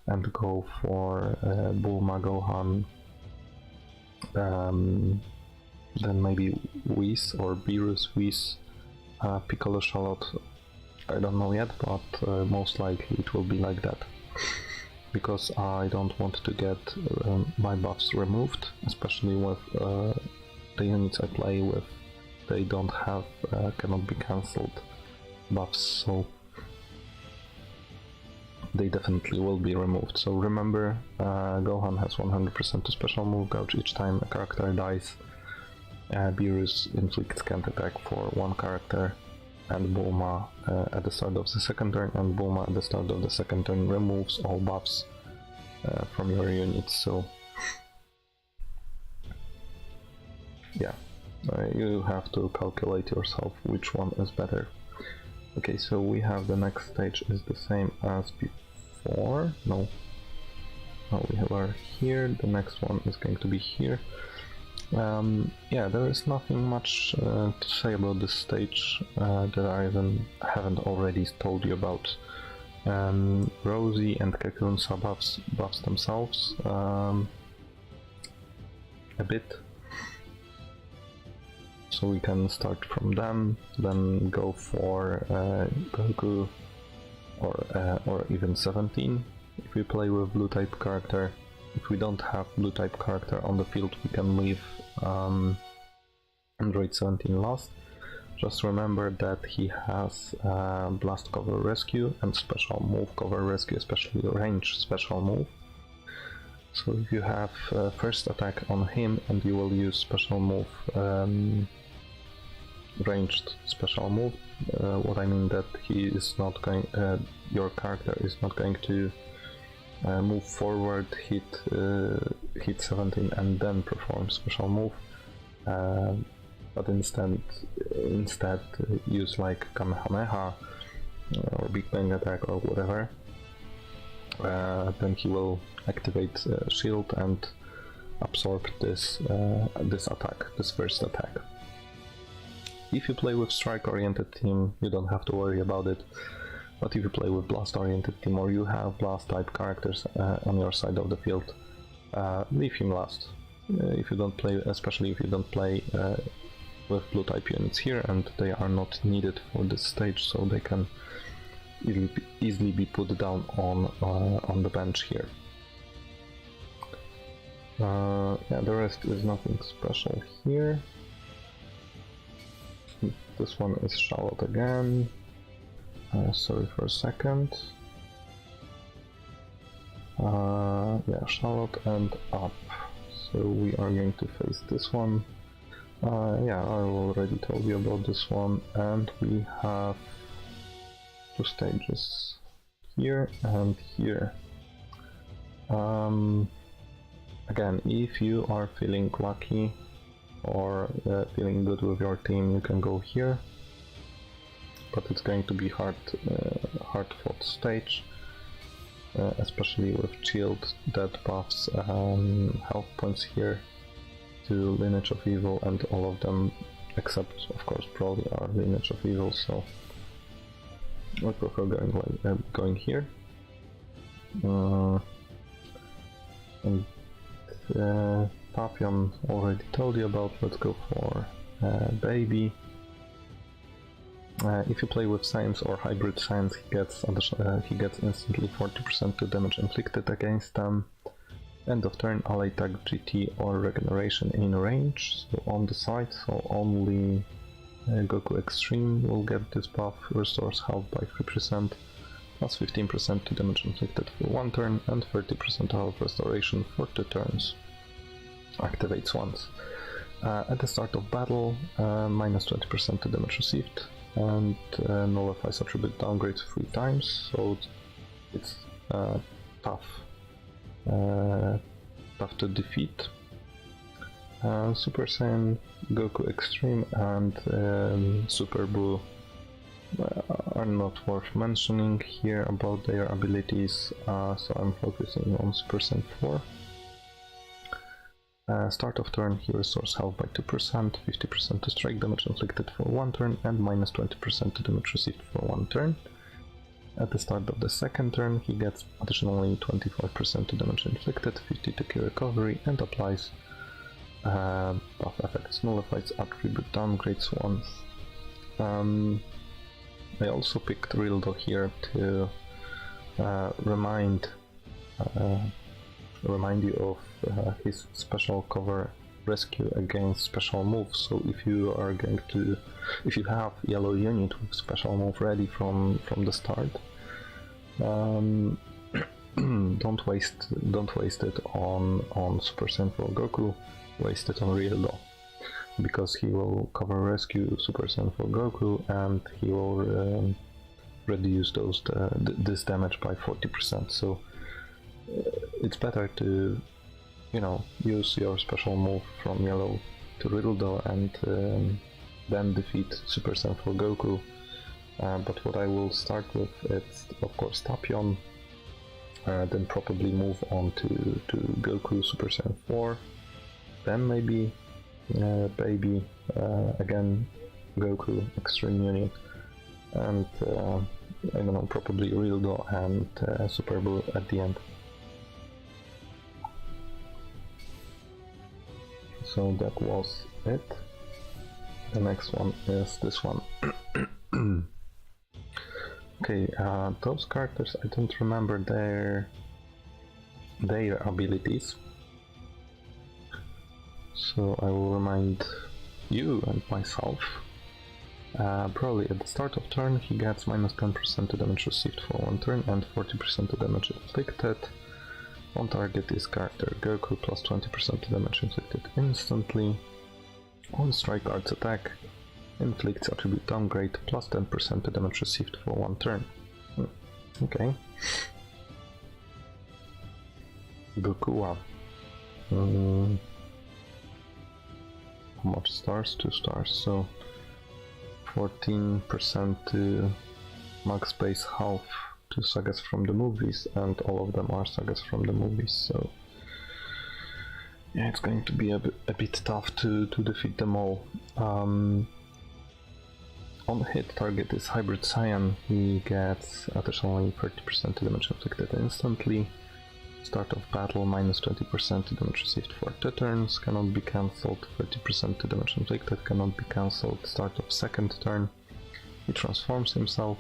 and go for Bulma, Gohan, then maybe Whis or Beerus, Whis, Piccolo, Charlotte. I don't know yet, but most likely it will be like that, because I don't want to get my buffs removed, especially with the units I play with. They don't have cannot be cancelled buffs, so they definitely will be removed. So remember, Gohan has 100% to special move gouge each time a character dies. Beerus inflicts can't attack for 1 character, and Bulma at the start of the second turn, and Bulma at the start of the second turn removes all buffs from your units. So yeah, you have to calculate yourself which one is better. Okay, so we have the next stage is the same as before. No, we are here. The next one is going to be here. Yeah, there is nothing much to say about this stage that I haven't already told you about. Rosie and Kakunsa buffs themselves a bit, so we can start from them, then go for Goku or even 17 if we play with blue type character. If we don't have blue type character on the field, we can leave Android 17 last. Just remember that he has blast cover rescue and special move cover rescue, especially range special move. So if you have first attack on him and you will use special move, ranged special move, What I mean that he is not going, your character is not going to move forward, hit 17 and then perform special move, but instead use like Kamehameha or Big Bang attack or whatever. Then he will activate shield and absorb this attack, this first attack. If you play with strike-oriented team, you don't have to worry about it. But if you play with blast-oriented team or you have blast-type characters on your side of the field, leave him last. If you don't play, especially if you don't play with blue-type units here, and they are not needed for this stage, so they can easily be put down on the bench here. Yeah, the rest is nothing special here. This one is Charlotte again. Sorry for a second. Yeah, Charlotte and up. So we are going to face this one. Yeah, I already told you about this one. And we have two stages here and here. Again, if you are feeling lucky or feeling good with your team, you can go here, but it's going to be hard fought stage, especially with shield that buffs health points here to Lineage of Evil, and all of them except of course Broly are Lineage of Evil, so I prefer going here. And Papillon already told you about. Let's go for Baby. If you play with Saiyans or Hybrid Saiyans, he gets instantly 40% to damage inflicted against them. End of turn, ally tag GT or regeneration in range, so on the side, so only Goku Extreme will get this buff. Restores health by 3%, plus 15% to damage inflicted for 1 turn, and 30% health restoration for 2 turns. Activates once. At the start of battle, minus 20% to damage received, and nullifies attribute downgrades 3 times, so it's tough to defeat. Super Saiyan, Goku Extreme and Super Blue are not worth mentioning here about their abilities, so I'm focusing on Super Saiyan 4. Start of turn, he restores health by 2%, 50% to strike damage inflicted for 1 turn, and minus 20% to damage received for 1 turn. At the start of the second turn, he gets additionally 25% to damage inflicted, 50 to Ki recovery, and applies buff effects, nullifies attribute downgrades once. I also picked Rildo here to remind you of his special cover rescue against special moves. So if you have yellow unit with special move ready from the start, don't waste it on Super Saiyan 4 Goku, waste it on Rildo, because he will cover rescue Super Saiyan 4 Goku and he will reduce this damage by 40%. So it's better to, use your special move from yellow to Rildo and then defeat Super Saiyan 4 Goku. But what I will start with is of course Tapion, then probably move on to Goku Super Saiyan 4, then maybe Baby, again Goku Extreme Unit, and I don't know, probably Rildo and Super Blue at the end. So that was it. The next one is this one. Okay, those characters, I don't remember their abilities, so I will remind you and myself. Broly, at the start of turn, he gets minus 10% to damage received for 1 turn and 40% to damage inflicted. On target is character Goku, plus 20% to damage inflicted instantly. On strike arts attack, inflicts attribute downgrade plus 10% to damage received for 1 turn. Okay. Gokuwa. How much stars? 2 stars, so 14% to max base half to sagas from the movies, and all of them are sagas from the movies, so yeah, it's going to be a bit tough to defeat them all. On hit, target is Hybrid Saiyan. He gets additionally 30% to damage inflicted instantly. Start of battle, minus 20% to damage received for 2 turns, cannot be cancelled. 30% to damage inflicted, cannot be cancelled. Start of second turn, he transforms himself,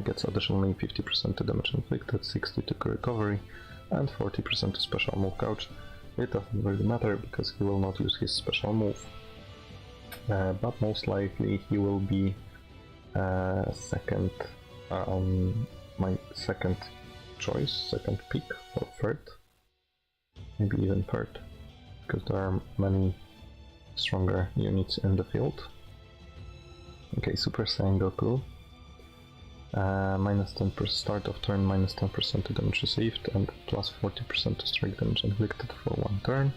gets additionally 50% to damage inflicted, 60% to recovery, and 40% to special move couch. It doesn't really matter because he will not use his special move, but most likely he will be second, my second choice, second pick, or third, maybe even third, because there are many stronger units in the field. Okay, Super Saiyan Goku, minus 10% start of turn, minus 10% to damage received, and plus 40% to strike damage inflicted for 1 turn.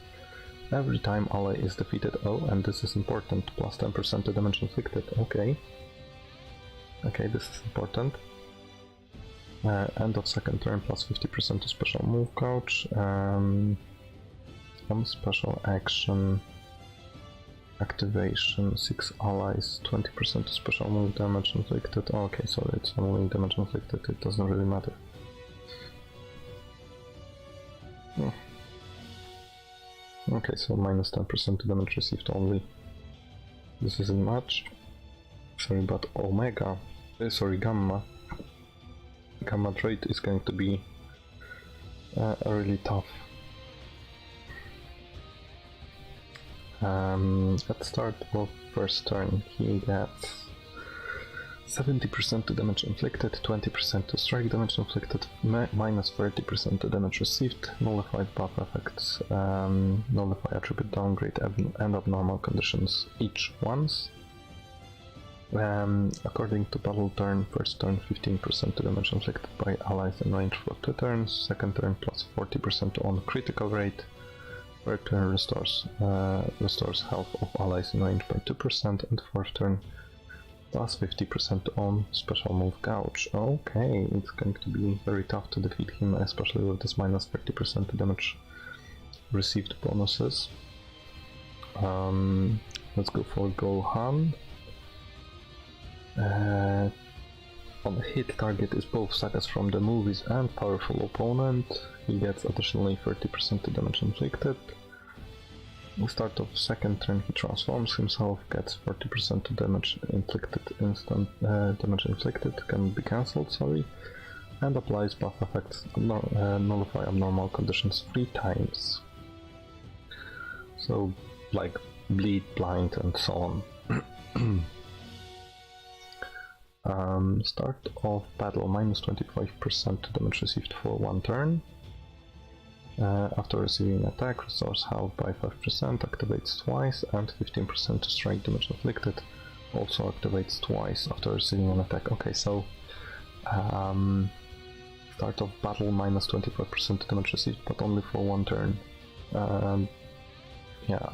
Every time ally is defeated, oh, and this is important, plus 10% to damage inflicted, okay. Okay, this is important. End of second turn, plus 50% to special move couch. Some special action activation, 6 allies, 20% to special move damage inflicted. Oh, okay, so it's only damage inflicted, it doesn't really matter. Okay, so minus 10% to damage received only. This isn't much. Sorry, but Omega, Gamma. Gamma trait is going to be really tough. At start of first turn, he gets 70% to damage inflicted, 20% to strike damage inflicted, minus 30% to damage received, nullified buff effects, nullify attribute downgrade, and abnormal conditions each once. According to battle turn, first turn 15% to damage inflicted by allies in range for 2 turns, second turn plus 40% on critical rate, third turn restores health of allies in range by 2%, and fourth turn plus 50% on special move gouge. Okay, it's going to be very tough to defeat him, especially with this minus 30% to damage received bonuses. Let's go for Gohan. On the hit, target is both sagas from the movies and powerful opponent. He gets additionally 30% to damage inflicted. At the start of second turn, he transforms himself, gets 40% to damage inflicted, damage inflicted, can be cancelled, sorry, and applies buff effects, nullify abnormal conditions 3 times. So, like bleed, blind, and so on. Start of battle, minus 25% to damage received for 1 turn. After receiving attack, restores health by 5%, activates twice, and 15% to strike damage inflicted also activates twice after receiving an attack. Okay, so start of battle, minus 25% to damage received, but only for 1 turn. Yeah,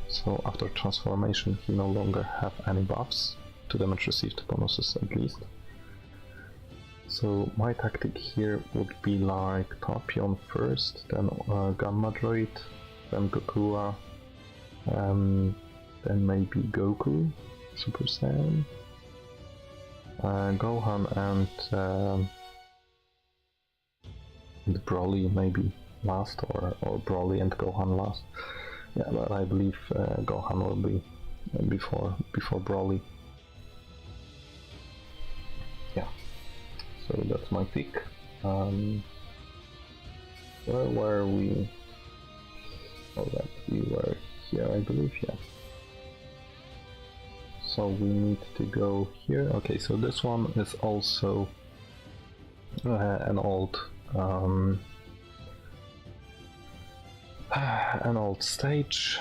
so after transformation he no longer have any buffs to damage received bonuses at least. So my tactic here would be like Tapion first, then Gamma Droid, then Gokuwa, then maybe Goku, Super Saiyan, Gohan and Broly maybe last, or Broly and Gohan last. Yeah, but I believe Gohan will be before Broly. Yeah, so that's my pick. Where were we? Oh, that we were here, I believe, yeah. So we need to go here. Okay, so this one is also an old stage.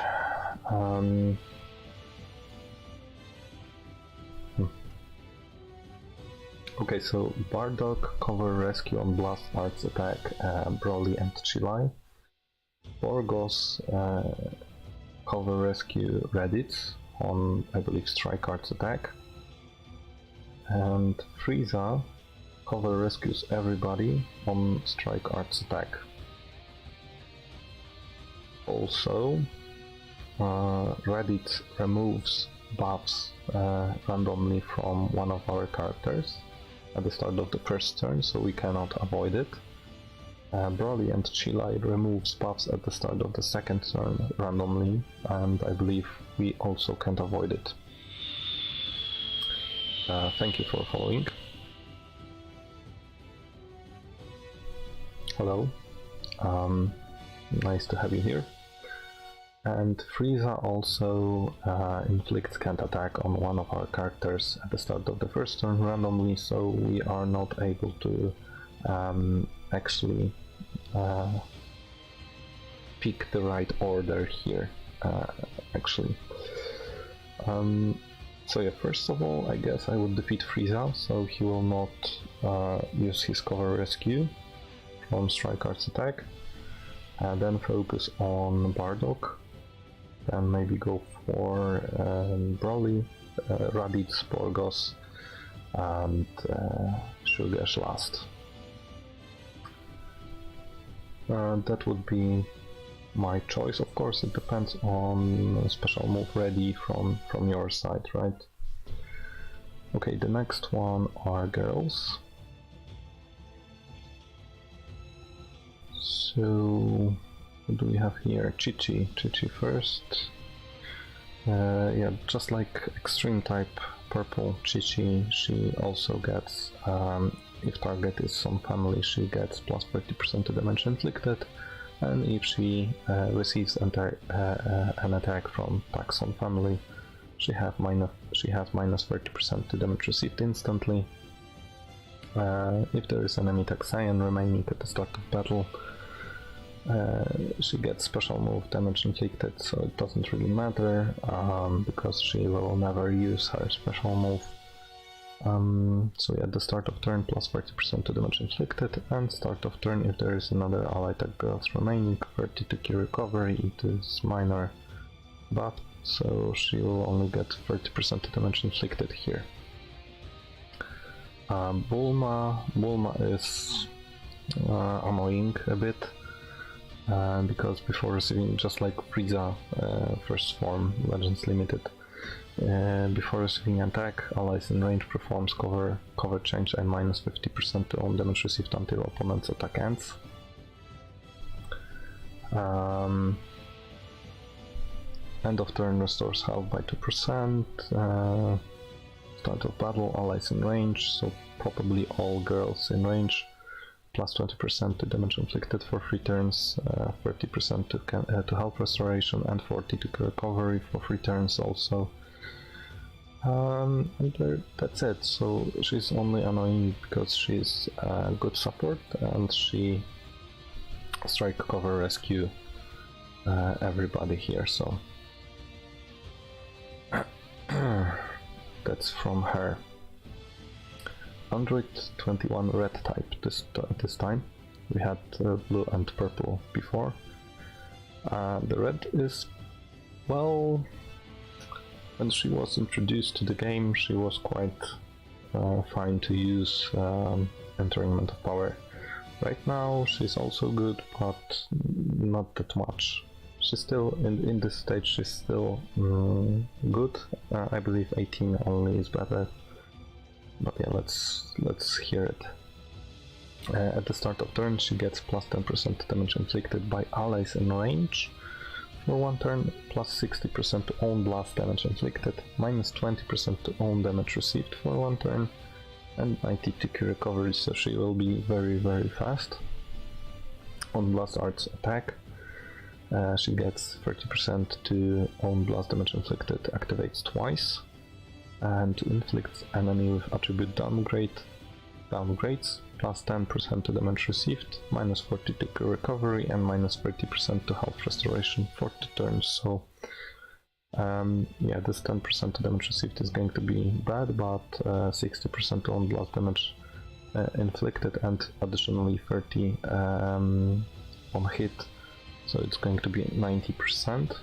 Okay, so Bardock, cover rescue on Blast Arts attack, Broly and Chilai. Borgos, cover rescue Reddits on, I believe, Strike Arts attack. And Frieza, cover rescues everybody on Strike Arts attack. Also, Reddit removes buffs randomly from one of our characters at the start of the first turn, so we cannot avoid it. Broly and Chilai removes buffs at the start of the second turn randomly, and I believe we also can't avoid it. Thank you for following. Hello. Nice to have you here. And Frieza also inflicts Can't Attack on one of our characters at the start of the first turn randomly, so we are not able to actually pick the right order here, actually. So yeah, first of all, I guess I would defeat Frieza, so he will not use his cover rescue from Strike Arts attack. Then focus on Bardock. Then maybe go for Broly, Raditz, Borgos, and Shugesh last. That would be my choice. Of course, it depends on special move ready from your side, right? Okay, the next one are girls. So, what do we have here? Chi-Chi first. Yeah, just like Extreme type purple Chi-Chi, she also gets, if target is some family, she gets plus 30% to damage inflicted, and if she receives an attack from Taxon family, she has minus 30% to damage received instantly. If there is enemy Saiyan remaining at the start of battle, she gets special move damage inflicted, so it doesn't really matter, because she will never use her special move. So yeah, at the start of turn plus 30% to damage inflicted, and start of turn if there is another ally tag girls remaining, 30 to key recovery. It is minor buff, so she will only get 30% to damage inflicted here. Bulma is annoying a bit, because before receiving, just like Frieza first form Legends Limited, before receiving attack, allies in range performs cover change and minus 50% to own damage received until opponent's attack ends. End of turn restores health by 2%. Start of battle, allies in range, so probably all girls in range, plus 20% to damage inflicted for 3 turns, 30% to health restoration, and 40 to recovery for 3 turns also. And that's it. So she's only annoying because she's a good support, and she strike, cover, rescue everybody here, so that's from her. Android 21 red type this time. We had blue and purple before. The red is, well, when she was introduced to the game, she was quite fine to use, entering of power. Right now she's also good, but not that much. She's still, in this stage, she's still good. I believe 18 only is better. But yeah, let's hear it. At the start of turn, she gets plus 10% damage inflicted by allies in range for 1 turn, plus 60% to own blast damage inflicted, minus 20% to own damage received for 1 turn, and 90 to key recovery, so she will be very fast. On Blast Arts attack, she gets 30% to own blast damage inflicted, activates twice, and inflicts enemy with attribute downgrades, plus 10% to damage received, minus 40 to key recovery, and minus 30% to health restoration for 2 turns. So Yeah, this 10% damage received is going to be bad, but 60% on blast damage inflicted and additionally 30 on hit, so it's going to be 90%.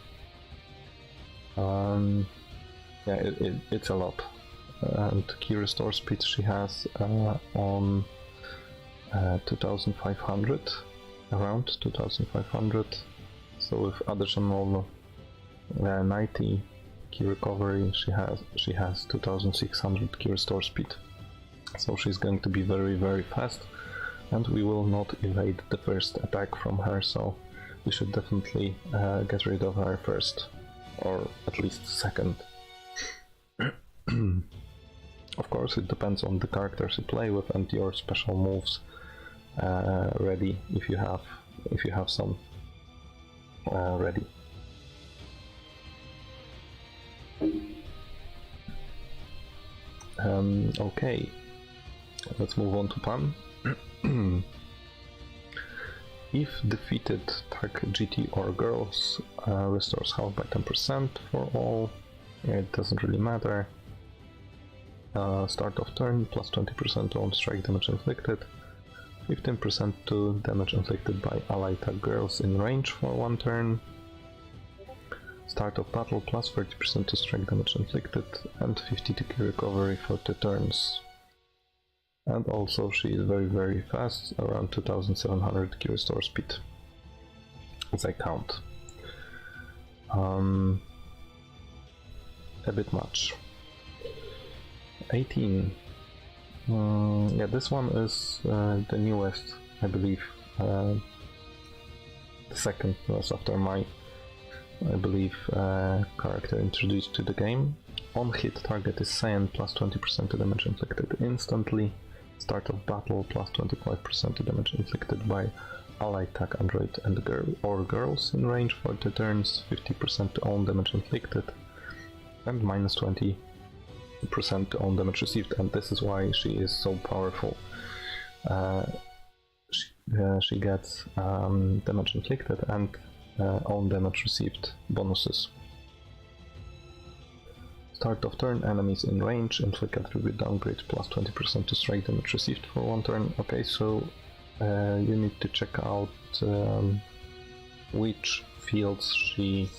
Yeah, it's a lot. And key restore speed she has on 2500, around 2500, so with additional 90 key recovery she has 2600 key restore speed, so she's going to be very fast, and we will not evade the first attack from her, so we should definitely get rid of her first, or at least second. Of course, it depends on the characters you play with and your special moves ready, if you have some ready. Okay, let's move on to Pan. If defeated, target GT or girls restores health by 10% for all. It doesn't really matter. Start of turn, plus 20% on strike damage inflicted, 15% to damage inflicted by ally attack girls in range for 1 turn. Start of battle, plus 30% to strike damage inflicted, and 50 to key recovery for 2 turns. And also she is very fast, around 2700 key restore speed, as I count. A bit much. 18. Yeah, this one is the newest, I believe. The second was after my, I believe, character introduced to the game. On hit, target is Saiyan, plus 20% to damage inflicted instantly. Start of battle, plus 25% to damage inflicted by ally attack android and girls in range for 2 turns, 50% to own damage inflicted, and minus 20% on damage received, and this is why she is so powerful. She gets damage inflicted and on damage received bonuses. Start of turn, enemies in range, inflict attribute downgrade plus 20% to strike damage received for 1 turn. Okay, so you need to check out which fields she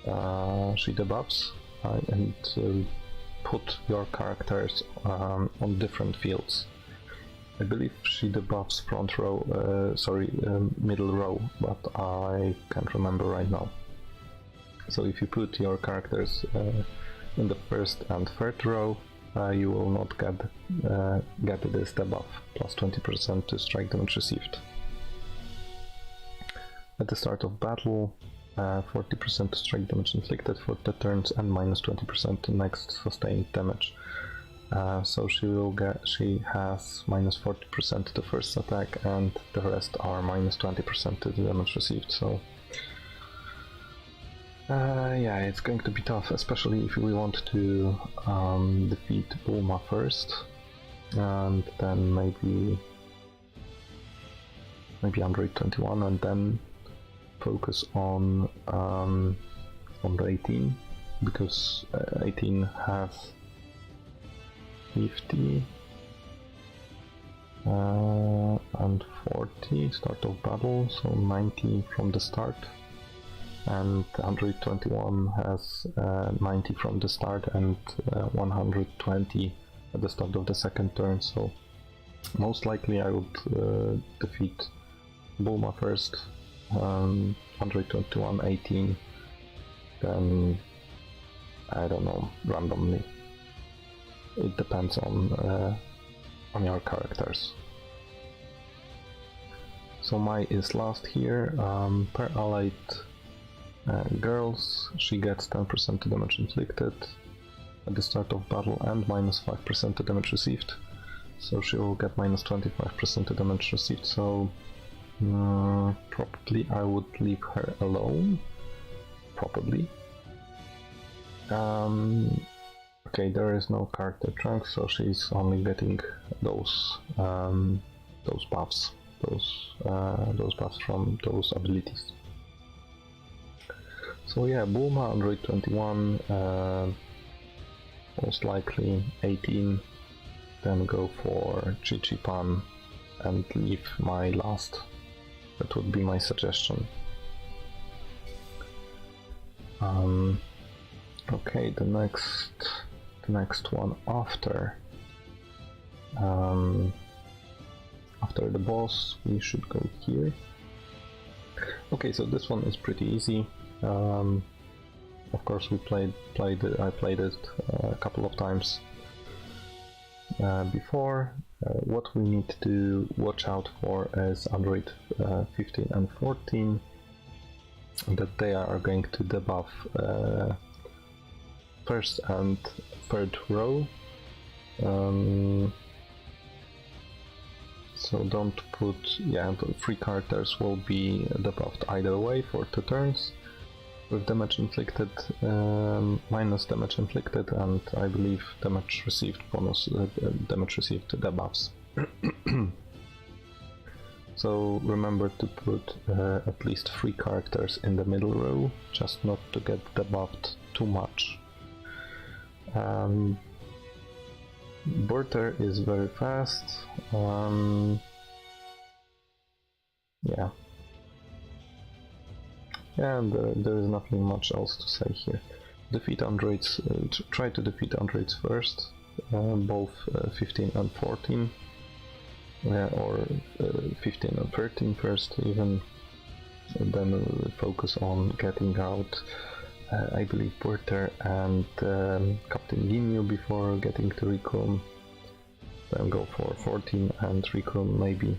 debuffs and put your characters on different fields. I believe she debuffs front row, middle row, but I can't remember right now. So if you put your characters in the first and third row, you will not get this debuff, plus 20% to strike damage received. At the start of battle, 40% to strike damage inflicted for 2 turns and minus 20% to next sustained damage. So she has minus 40% to the first attack, and the rest are minus 20% to the damage received. So yeah, it's going to be tough, especially if we want to defeat Bulma first, and then maybe Android 21, and then focus on the 18, because 18 has 50 and 40 start of battle, so 90 from the start, and Android 21 has 90 from the start and 120 at the start of the second turn. So most likely I would defeat Bulma first, Android 21, 18, then I don't know, randomly. It depends on your characters. So Mai is last here. Per allied girls, she gets 10% to damage inflicted at the start of battle and minus 5% to damage received. So she will get minus 25% to damage received. So probably I would leave her alone. Probably. Okay, there is no character trunk, so she's only getting those buffs, those buffs from those abilities. So yeah, Bulma, Android 21, most likely 18, then go for Chichipan and leave my last. That would be my suggestion. Okay, the next one after the boss, we should go here. Okay, so this one is pretty easy. Of course, I played it a couple of times before. What we need to watch out for is Android 15 and 14, that they are going to debuff first and third row. So don't put, the 3 characters will be debuffed either way for 2 turns, with damage inflicted, minus damage inflicted, and I believe damage received bonus, damage received debuffs. So remember to put at least 3 characters in the middle row, just not to get debuffed too much. Borter is very fast. And there is nothing much else to say here. Defeat androids, try to defeat androids first, both 15 and 14, or 15 and 13 first even, and then focus on getting out, I believe, Porter and Captain Ginyu before getting to Rikun. Then go for 14 and Rikun maybe,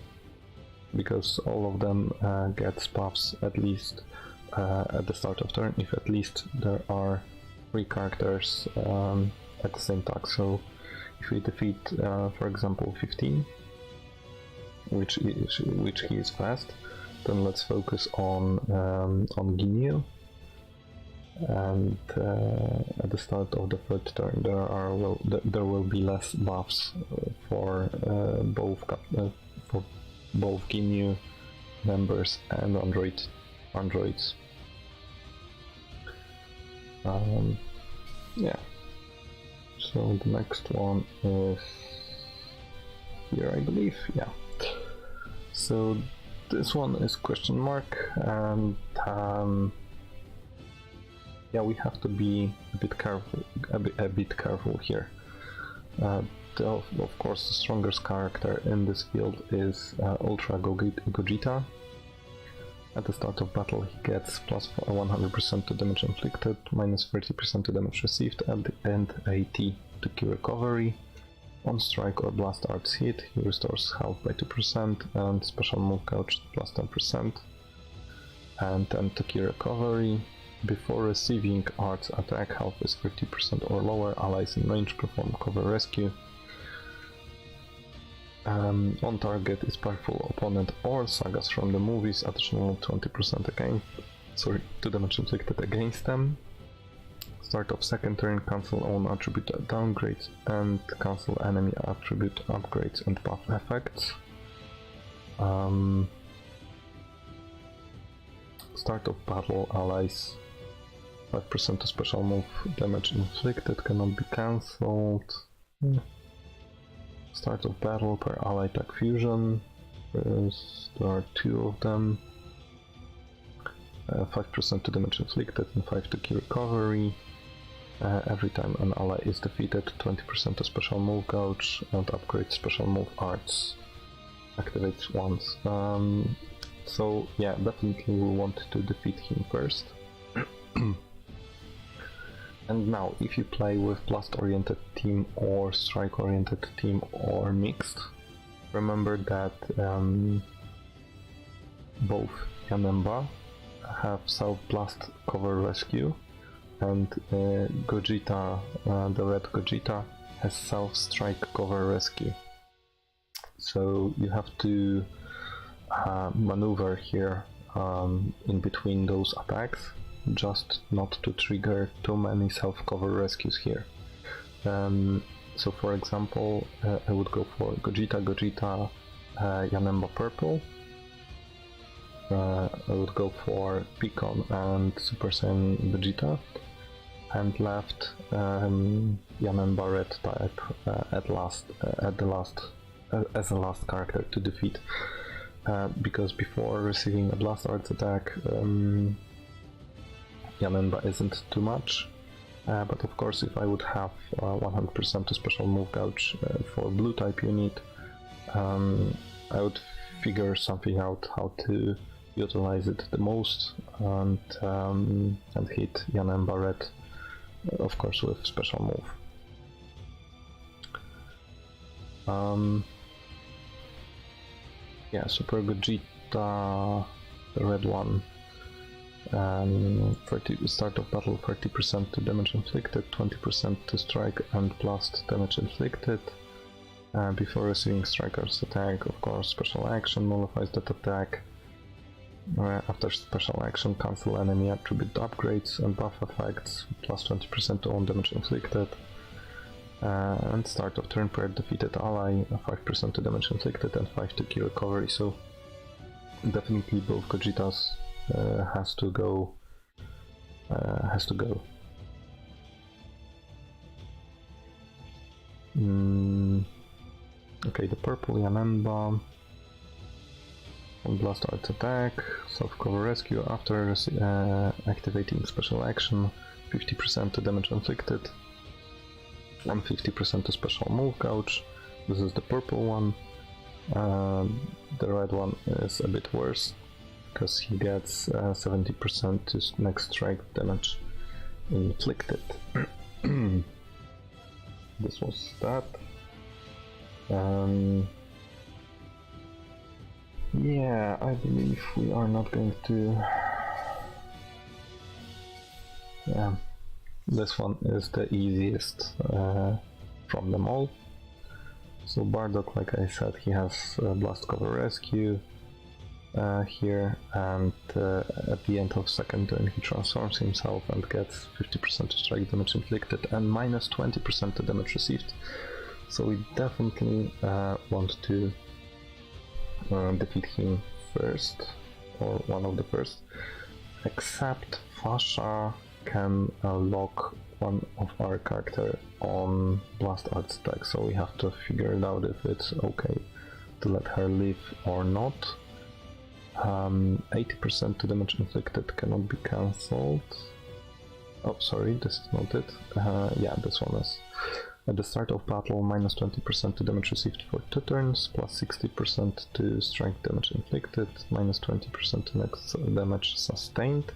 because all of them get buffs at least at the start of turn, if at least there are 3 characters at the same time. So if we defeat, for example, 15, which he is fast, then let's focus on Ginyu. And at the start of the third turn, there will be less buffs for both Ginyu members and androids. So the next one is here, I believe. Yeah. So this one is question mark, and we have to be a bit careful here. Of course, the strongest character in this field is Ultra Gogeta. At the start of battle, he gets plus 100% to damage inflicted, minus 30% to damage received, and 80 to key recovery. On strike or blast arts hit, he restores health by 2%, and special move couch plus 10%, and 10 to key recovery. Before receiving arts attack, health is 30% or lower, allies in range perform cover rescue. On target is powerful opponent or sagas from the movies, additional 20% to damage inflicted against them. Start of second turn, cancel own attribute downgrades and cancel enemy attribute upgrades and buff effects. Start of battle, allies 5% to special move damage inflicted cannot be cancelled. Start of battle per ally attack fusion. There are 2 of them. 5% to damage inflicted and 5 to key recovery. Every time an ally is defeated, 20% to special move gauge and upgrade special move arts. Activates once. So yeah, definitely we want to defeat him first. And now, if you play with blast-oriented team or strike-oriented team or mixed, remember that both Janemba have self-blast cover rescue, and Gogeta, the red Gogeta, has self-strike cover rescue. So you have to maneuver here in between those attacks, just not to trigger too many self-cover rescues here. So for example, I would go for Gogeta, Janemba purple, I would go for Picon and Super Saiyan Vegeta, and left Yamen Barret type as a last character to defeat, because before receiving a Blast Arts attack, Yanenba isn't too much. But of course, if I would have 100% to special move gouge for blue type unit, I would figure something out how to utilize it the most and hit Yanen Barret, of course, with special move. Yeah, Super Gogeta, the red one. 30 start of battle, 30% to damage inflicted, 20% to strike and blast damage inflicted. Before receiving striker's attack, of course, special action nullifies that attack. After special action, cancel enemy attribute upgrades and buff effects, plus 20% to all damage inflicted. And start of turn per defeated ally, 5% to damage inflicted and 5 to key recovery. So definitely both Gogetas has to go. Okay, the purple Yanenba on Blast Arts attack, self-cover rescue after activating special action, 50% to damage inflicted and 50% to special move gouge. This is the purple one. The red one is a bit worse, because he gets 70% to next strike damage inflicted. This was that. Yeah, I believe we are not going to... Yeah, this one is the easiest from them all. So Bardock, like I said, he has Blast Cover Rescue here, and at the end of second turn he transforms himself and gets 50% to strike damage inflicted and minus 20% to damage received. So we definitely want to defeat him first, or one of the first, except Fasha can lock one of our character on Blast Arts attack, so we have to figure it out if it's okay to let her live or not. 80% to damage inflicted cannot be cancelled. Oh, sorry, this is not it. Yeah, this one is. At the start of battle, minus 20% to damage received for 2 turns, plus 60% to strike damage inflicted, minus 20% to next damage sustained.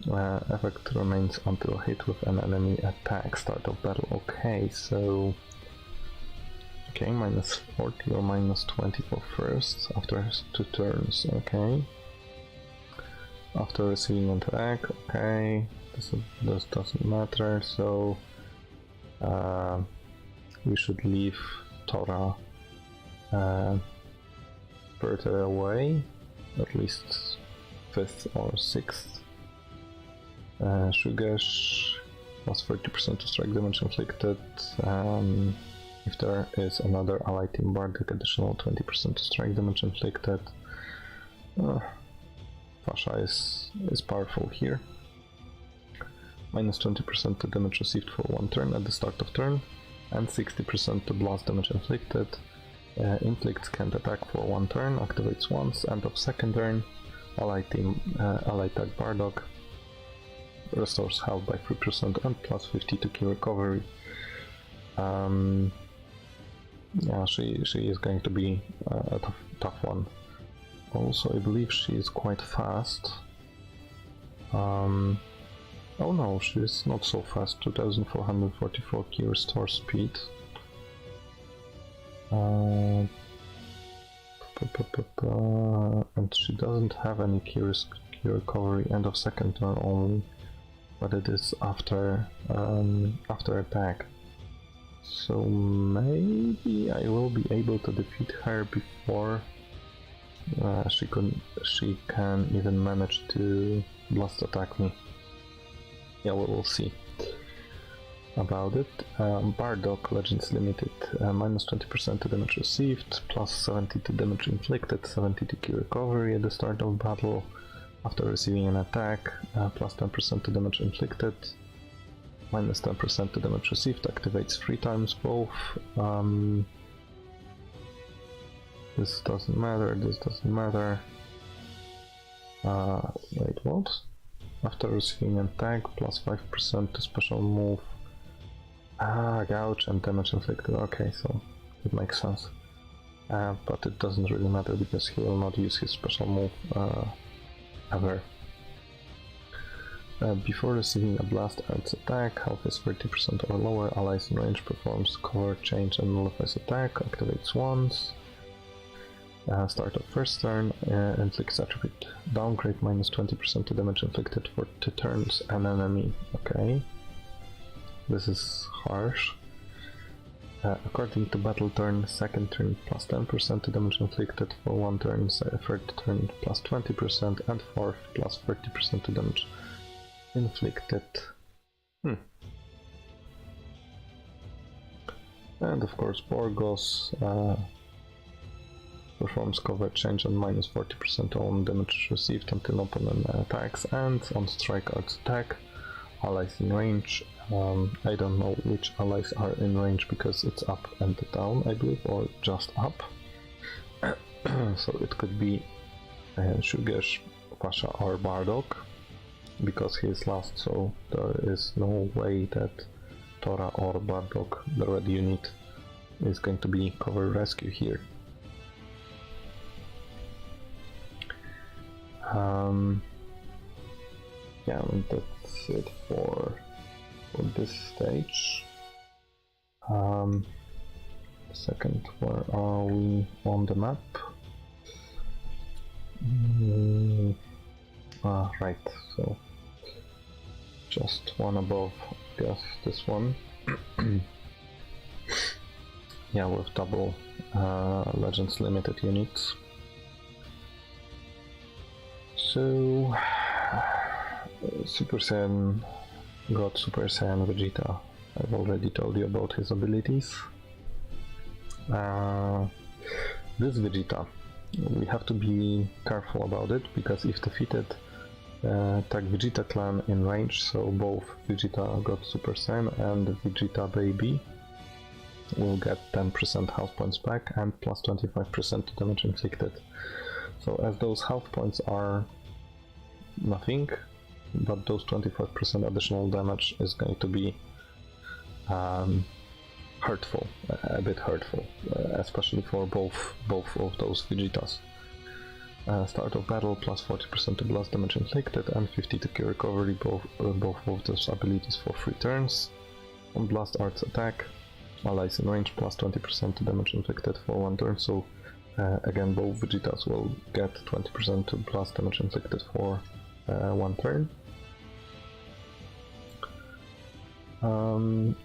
Effect remains until hit with an enemy attack. Start of battle. Okay, so... Okay, minus 40 or minus 20 for first, after 2 turns, okay. After receiving an attack, okay, this doesn't matter, so... we should leave Tora further away, at least 5th or 6th. Shugesh plus 30% to strike damage inflicted. If there is another allied team Bardic, additional 20% to strike damage inflicted. Fasha is powerful here. Minus 20% to damage received for 1 turn at the start of turn, and 60% to blast damage inflicted. Inflicts can't attack for 1 turn, activates once, end of second turn. Allied tag Bardock restores health by 3% and plus 50 to key recovery. Yeah, she is going to be a tough one. Also, I believe she is quite fast. Oh no, she is not so fast. 2444 key restore speed. And she doesn't have any key recovery, end of second turn only, but it is after attack. So maybe I will be able to defeat her before she can even manage to blast attack me. Yeah, we will see. about it. Bardock, Legends Limited, minus 20% to damage received, plus 70 to damage inflicted, 70 to key recovery at the start of battle. After receiving an attack, plus 10% to damage inflicted, minus 10% to damage received, activates 3 times both. This doesn't matter, this doesn't matter. Wait, what? After receiving an attack, plus 5% to special move. Gouge and damage inflicted. Okay, so it makes sense. But it doesn't really matter because he will not use his special move ever. Before receiving a Blast Arts attack, health is 30% or lower, allies in range performs cover, change and nullifies attack, activates once. Start of first turn, inflicts attribute downgrade, minus 20% to damage inflicted for 2 turns an enemy. Okay. This is harsh. According to battle turn, second turn plus 10% to damage inflicted for 1 turn, third turn plus 20%, and fourth plus 30% to damage inflicted. And of course Borgos performs cover change and minus 40% on damage received until opponent attacks, and on strike arts attack, allies in range. I don't know which allies are in range because it's up and down, I believe, or just up. So it could be Shugesh, Pasha or Bardock, because he is last, so there is no way that Tora or Bardock, the red unit, is going to be cover rescue here. Yeah, that's it for this stage. Second, where are we on the map? Right, so just one above, I guess, this one. Yeah, with double Legends Limited units. So, Super Saiyan got Super Saiyan Vegeta. I've already told you about his abilities. This Vegeta, we have to be careful about it, because if defeated, tag Vegeta clan in range, so both Vegeta got Super Saiyan and Vegeta Baby will get 10% health points back and plus 25% to damage inflicted. So as those health points are nothing, but those 25% additional damage is going to be hurtful, a bit hurtful, especially for both of those Vegetas. Start of battle, plus 40% to blast damage inflicted and 50 to key recovery, both of those abilities for 3 turns. On Blast Arts attack, allies in range, plus 20% to damage inflicted for 1 turn, so again both Vegetas will get 20% to blast damage inflicted for 1 turn.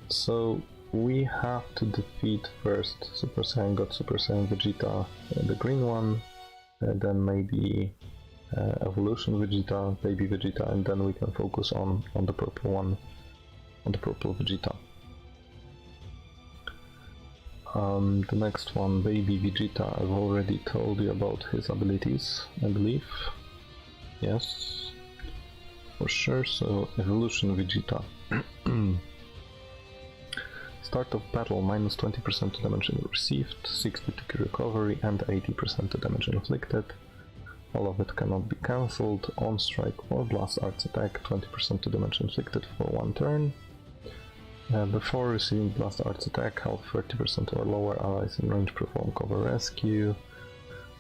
So we have to defeat first Super Saiyan God, Super Saiyan Vegeta, the green one, then maybe Evolution Vegeta, Baby Vegeta, and then we can focus on the purple one, on the purple Vegeta. The next one, Baby Vegeta, I've already told you about his abilities, I believe. Yes, for sure. So Evolution Vegeta. Start of battle, minus 20% to damage received, 60 to key recovery, and 80% to damage inflicted. All of it cannot be cancelled. On strike or blast arts attack, 20% to damage inflicted for 1 turn. Before receiving blast arts attack, health 30% or lower, allies in range perform cover rescue.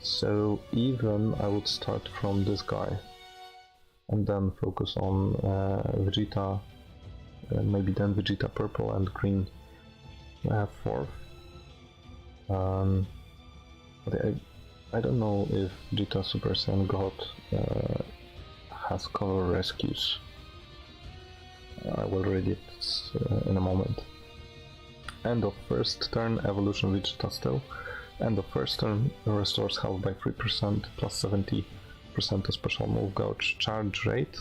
So even I would start from this guy and then focus on Vegeta, maybe then Vegeta purple and green fourth. But I don't know if Vegeta Super Saiyan God has cover rescues. I will read it in a moment. End of first turn, Evolution Vegeta still. End of first turn, restores health by 3%, plus 70% to special move gouge charge rate.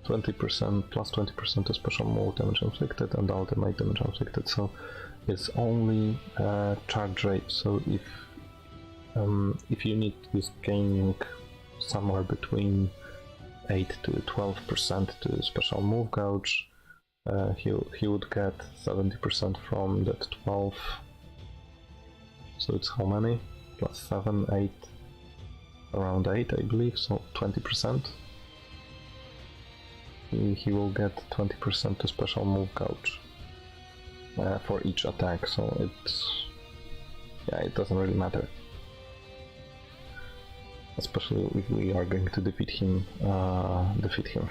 20% plus 20% to special move damage inflicted and ultimate damage inflicted, so it's only charge rate. So if unit is gaining somewhere between 8 to 12% to special move gouge, he would get 70% from that 12. So it's how many? Plus 7, 8, around 8 I believe, so 20%. He will get 20% to special move gouge for each attack, so it doesn't really matter. Especially if we are going to defeat him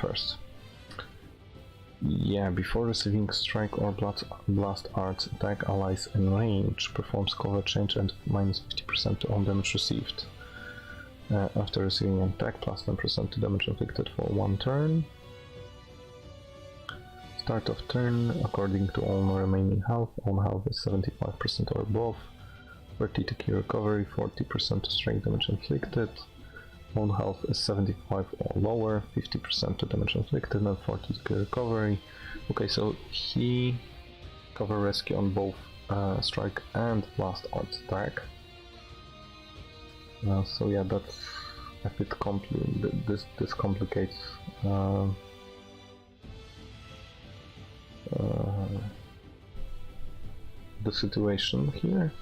first. Yeah, before receiving strike or blast arts, attack allies in range performs cover change and minus 50% to all damage received. After receiving an attack, plus 10% to damage inflicted for 1 turn. Start of turn, according to all remaining health, own health is 75% or above, 30 to key recovery, 40% to strike damage inflicted. Own health is 75 or lower, 50% to damage inflicted and 40 to recovery. Okay, so he cover rescue on both strike and blast arts attack. So yeah, that's a bit this complicates the situation here,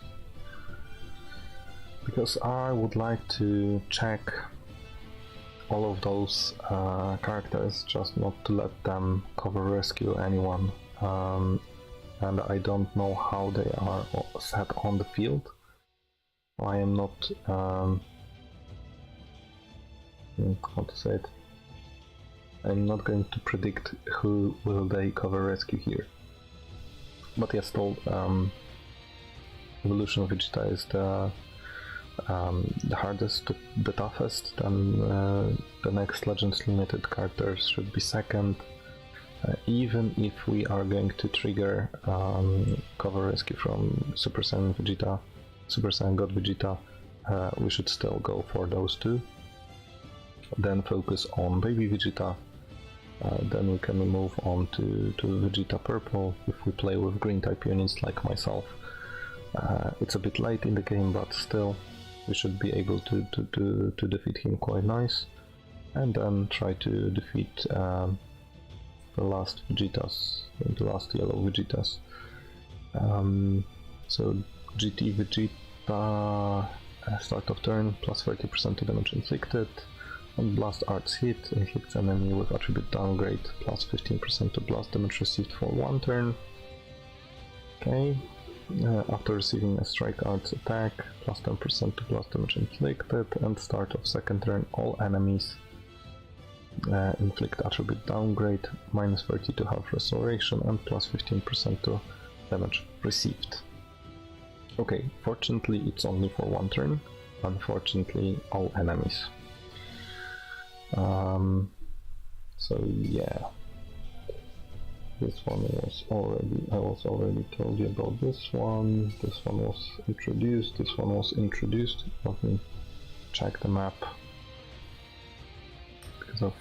because I would like to check all of those characters, just not to let them cover rescue anyone, and I don't know how they are set on the field. I am not how to say it, I'm not going to predict who will they cover rescue here. But yes, still, evolution of Vegeta is the hardest, the toughest, then the next Legends Limited characters should be second. Even if we are going to trigger cover rescue from Super Saiyan Vegeta, Super Saiyan God Vegeta, we should still go for those two. Then focus on Baby Vegeta. Then we can move on to Vegeta Purple if we play with green type units like myself. It's a bit late in the game, but still we should be able to defeat him quite nice, and then try to defeat the last Vegetas, the last yellow Vegetas. So GT Vegeta, start of turn, plus 30% to damage inflicted, and blast arts hit, inflicts enemy with attribute downgrade, plus 15% to blast damage received for 1 turn. Okay. After receiving a strike arts attack, plus 10% to blast damage inflicted, and start of second turn, all enemies inflict attribute downgrade, minus 30 to health restoration, and plus 15% to damage received. Okay, fortunately it's only for 1 turn, unfortunately all enemies. So yeah. This one was I was already told you about this one. This one was introduced. This one was introduced. Let me check the map, because I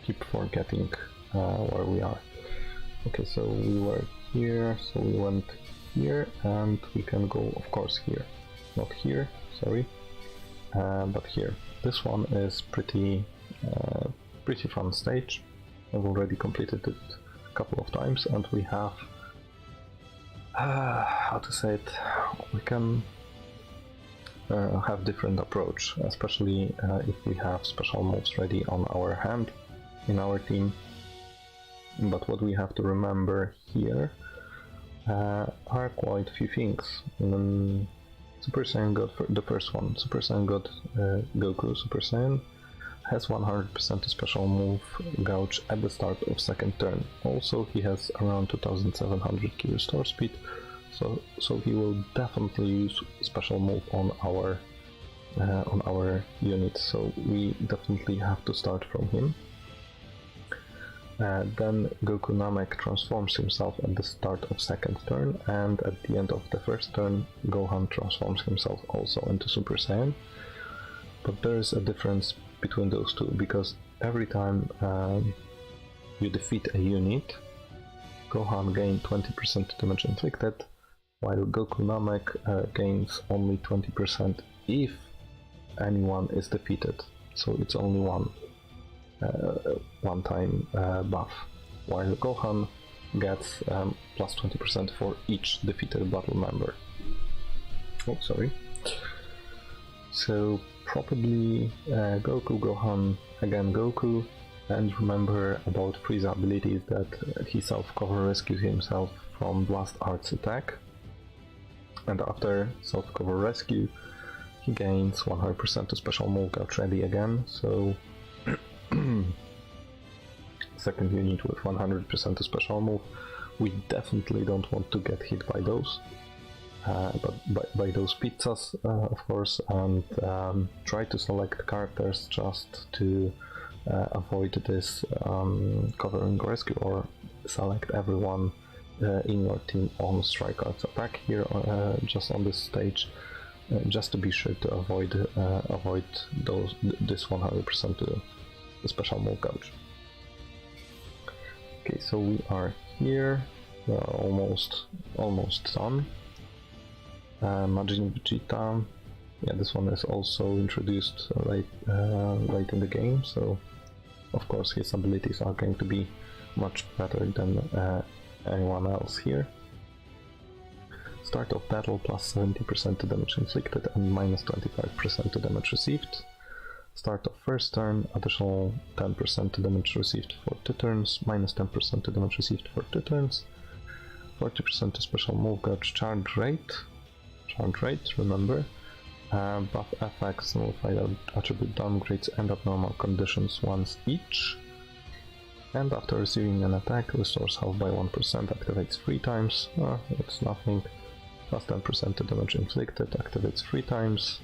keep forgetting where we are. Okay, so we were here, so we went here, and we can go, of course, here. Not here, sorry, but here. This one is pretty fun stage. I've already completed it couple of times, and we have how to say it, we can have different approach, especially if we have special moves ready on our hand in our team. But what we have to remember here are quite a few things. Super Saiyan God, the first one, Super Saiyan God Goku Super Saiyan has 100% special move gouge at the start of second turn. Also, he has around 2700 key restore speed, so he will definitely use special move on our unit. So we definitely have to start from him. Then Goku Namek transforms himself at the start of second turn, and at the end of the first turn, Gohan transforms himself also into Super Saiyan. But there is a difference between those two, because every time you defeat a unit, Gohan gains 20% damage inflicted, while Goku Namek gains only 20% if anyone is defeated. So it's only one time buff, while Gohan gets plus 20% for each defeated battle member. Oh, sorry. So probably Goku, Gohan, again Goku, and remember about Frieza abilities that he self-cover rescues himself from Blast Art's attack, and after self-cover rescue he gains 100% to special move gouge ready again, so second unit with 100% to special move, we definitely don't want to get hit by those. But by those pizzas, of course, and try to select characters just to avoid this covering rescue, or select everyone in your team on Strike Arts attack here, just on this stage, just to be sure to avoid this 100% to the special move gouge. Okay, so we are here, we are almost done. Majin Vegeta, yeah, this one is also introduced late in the game, so of course his abilities are going to be much better than anyone else here. Start of battle plus 70% to damage inflicted and minus 25% to damage received. Start of first turn, additional 10% to damage received for 2 turns, minus 10% to damage received for 2 turns, 40% to special move gouge charge rate, remember, buff FX, nullified attribute downgrades and abnormal conditions once each, and after receiving an attack, restores health by 1%, activates 3 times, it's nothing, plus 10% to damage inflicted, activates 3 times,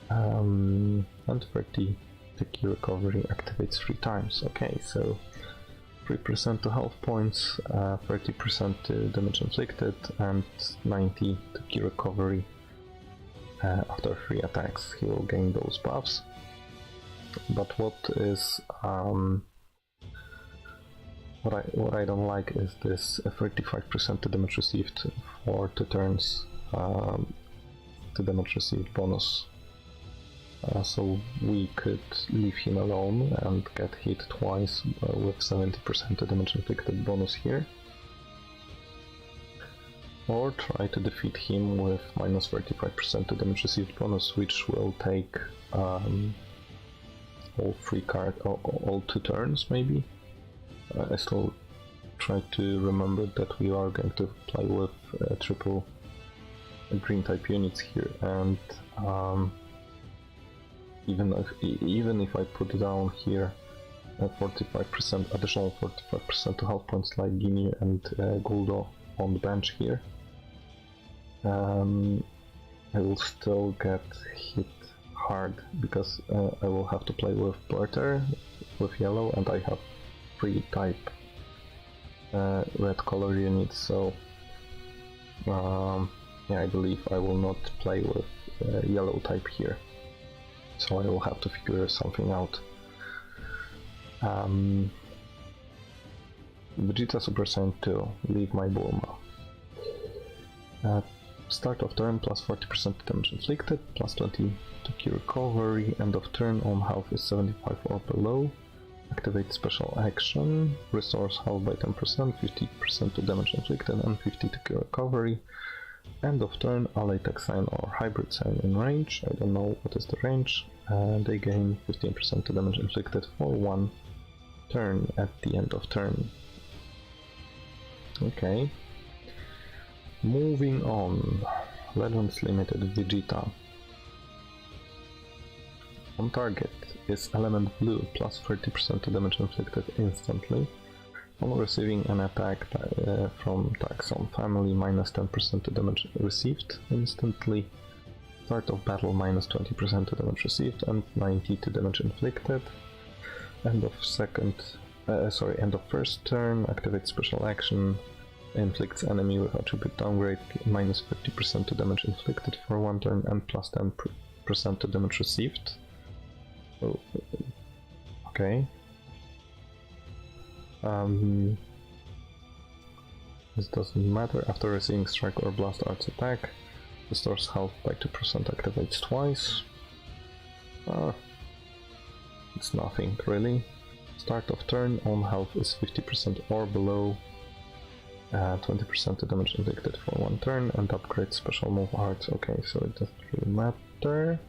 and 30 to key recovery, activates 3 times. Okay, so 3% to health points, 30% to damage inflicted, and 90 to key recovery. After 3 attacks he will gain those buffs. But what is what I don't like is this 35% to damage received for 2 turns to damage received bonus. So we could leave him alone and get hit twice with 70% to damage inflicted bonus here, or try to defeat him with minus 35% to damage received bonus, which will take all 2 turns maybe. I still try to remember that we are going to play with triple green type units here, and even if I put down here 45% additional 45% to health points like Ginyu and Guldo on the bench here, I will still get hit hard because I will have to play with Barter, with yellow, and I have 3 type red color units, so yeah, I believe I will not play with yellow type here. So I will have to figure something out. Vegeta Super Saiyan 2, leave my Bulma. Start of turn plus 40% damage inflicted, plus 20 to key recovery, end of turn on health is 75 or below. Activate special action, restores health by 10%, 50% to damage inflicted and 50 to key recovery. End of turn, Allied Saiyan or Hybrid Saiyan in range, I don't know what is the range, they gain 15% to damage inflicted for 1 turn at the end of turn. Okay. Moving on, Legends Limited Vegeta. On target is element blue, plus 30% to damage inflicted instantly. On receiving an attack from Taxon family, minus 10% to damage received instantly. Start of battle, minus 20% to damage received and 90 to damage inflicted. End of first turn, activate special action, inflicts enemy with attribute downgrade, minus 50% to damage inflicted for 1 turn and plus 10% to damage received. Oh, okay. This doesn't matter. After receiving Strike or Blast Arts attack, restores health by 2%, activates twice. It's nothing really. Start of turn, on health is 50% or below, 20% to damage inflicted for 1 turn, and upgrade special move arts. Okay, so it doesn't really matter.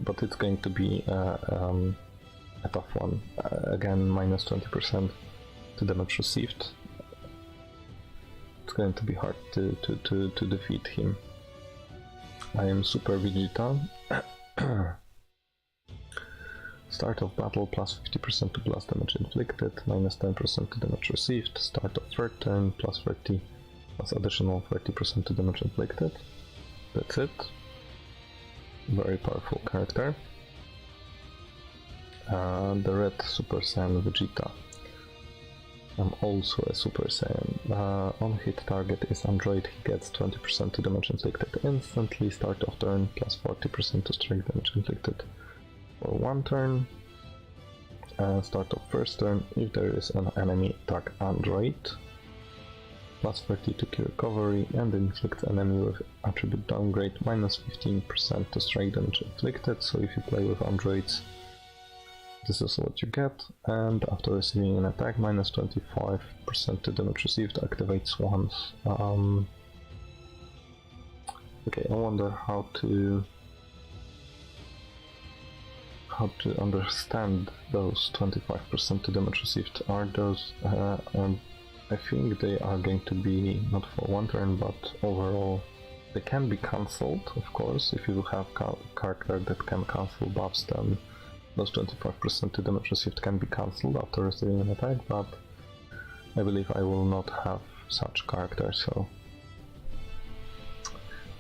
But it's going to be a tough one. Again, minus 20% to damage received. It's going to be hard to defeat him. I am Super Vegeta. Start of battle, plus 50% to blast damage inflicted, minus 10% to damage received. Start of third turn, plus 30, plus additional 30% to damage inflicted. That's it. Very powerful character. The red Super Saiyan Vegeta. I'm also a Super Saiyan. On hit target is Android, he gets 20% to damage inflicted instantly. Start of turn, plus 40% to strike damage inflicted for 1 turn. Start of first turn, if there is an enemy attack Android, plus 30 to key recovery, and inflict enemy with attribute downgrade, minus 15% to strike damage inflicted. So if you play with androids, this is what you get. And after receiving an attack, minus 25% to damage received, activates once. Okay, I wonder how to understand those 25% to damage received. Are those I think they are going to be not for 1 turn, but overall. They can be cancelled, of course. If you have a character that can cancel buffs, then those 25% to damage received can be cancelled after receiving an attack, but I believe I will not have such character, so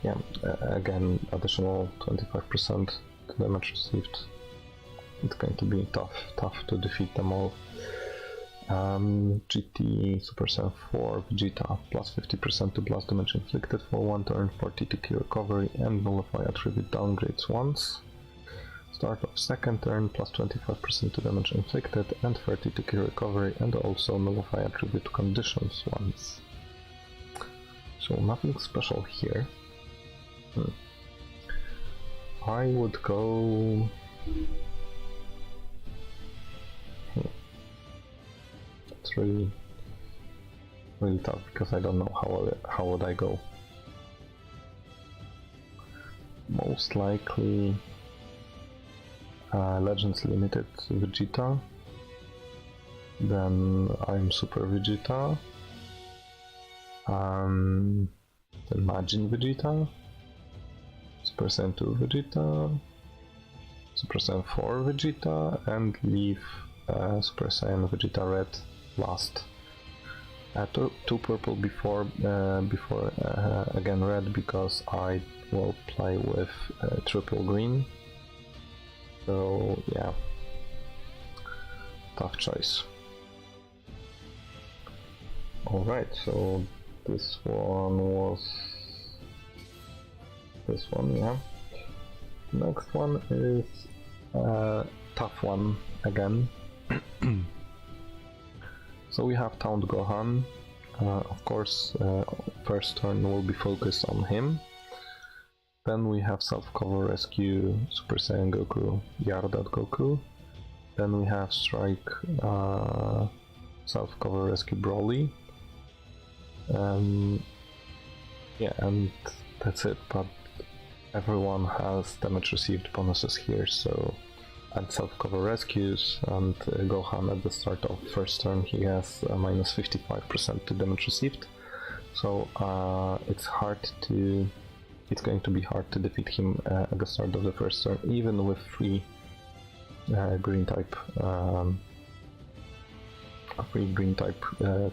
yeah, again, additional 25% to damage received. It's going to be tough to defeat them all. GT Super Saiyan 4 Vegeta, plus 50% to blast damage inflicted for 1 turn, 40 to key recovery, and nullify attribute downgrades once. Start of second turn, plus 25% to damage inflicted, and 30 to key recovery, and also nullify attribute conditions once. So nothing special here. I would go... It's really tough because I don't know how would I go. Most likely Legends Limited Vegeta, then I'm Super Vegeta, then Majin Vegeta, Super Saiyan 2 Vegeta, Super Saiyan 4 Vegeta, and leave Super Saiyan Vegeta Red last. Two purple before again red, because I will play with triple green. So yeah, tough choice. Alright, so this one was this one, yeah. Next one is a tough one again. So we have Taunt Gohan. Of course, first turn will be focused on him. Then we have Self-Cover Rescue Super Saiyan Goku, Yardat Goku. Then we have Strike Self-Cover Rescue Broly. Yeah, and that's it, but everyone has damage received bonuses here, so add self-cover rescues, and Gohan at the start of first turn he has minus 55% to damage received, so it's going to be hard to defeat him at the start of the first turn, even with 3 green type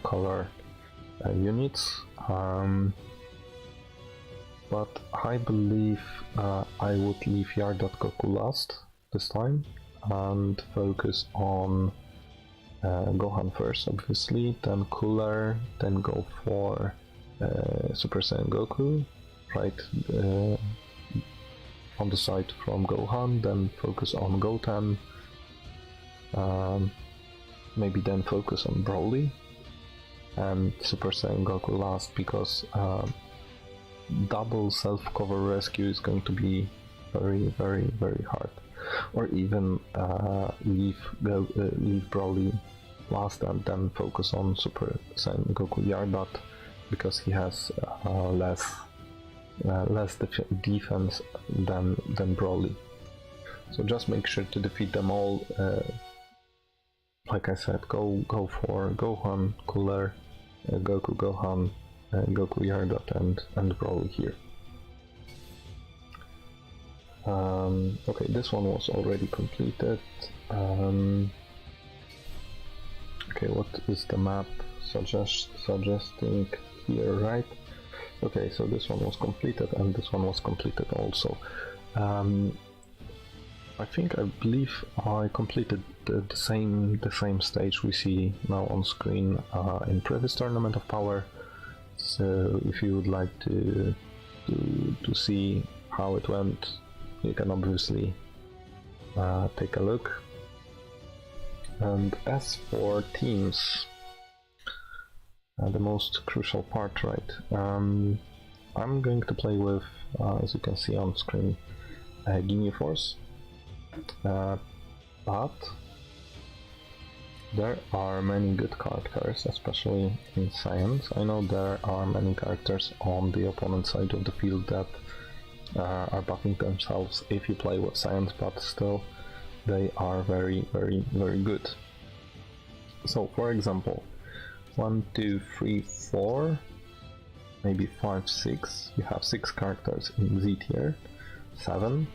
color units. But I believe I would leave Yardat Goku last this time and focus on Gohan first, obviously, then Cooler, then go for Super Saiyan Goku, right on the side from Gohan, then focus on Goten, maybe then focus on Broly and Super Saiyan Goku last, because double self-cover rescue is going to be very hard. Or even leave Broly last and then focus on Super Saiyan Goku Yardat, because he has less defense than Broly. So just make sure to defeat them all. Like I said, go for Gohan, Cooler, Goku Gohan, Goku Yardat, and Broly here. Okay, this one was already completed. Okay, what is the map suggesting here, right? Okay, so this one was completed and this one was completed also. I believe I completed the same stage we see now on screen in previous Tournament of Power. So if you would like to see how it went, you can obviously take a look. And as for teams, the most crucial part, right? I'm going to play with, as you can see on screen, Ginyu Force. But there are many good characters, especially in Saiyans. I know there are many characters on the opponent side of the field that are buffing themselves if you play with Saiyans, but still they are very good. So for example, 1, 2, 3, 4, maybe 5, 6. You have 6 characters in Z tier, 7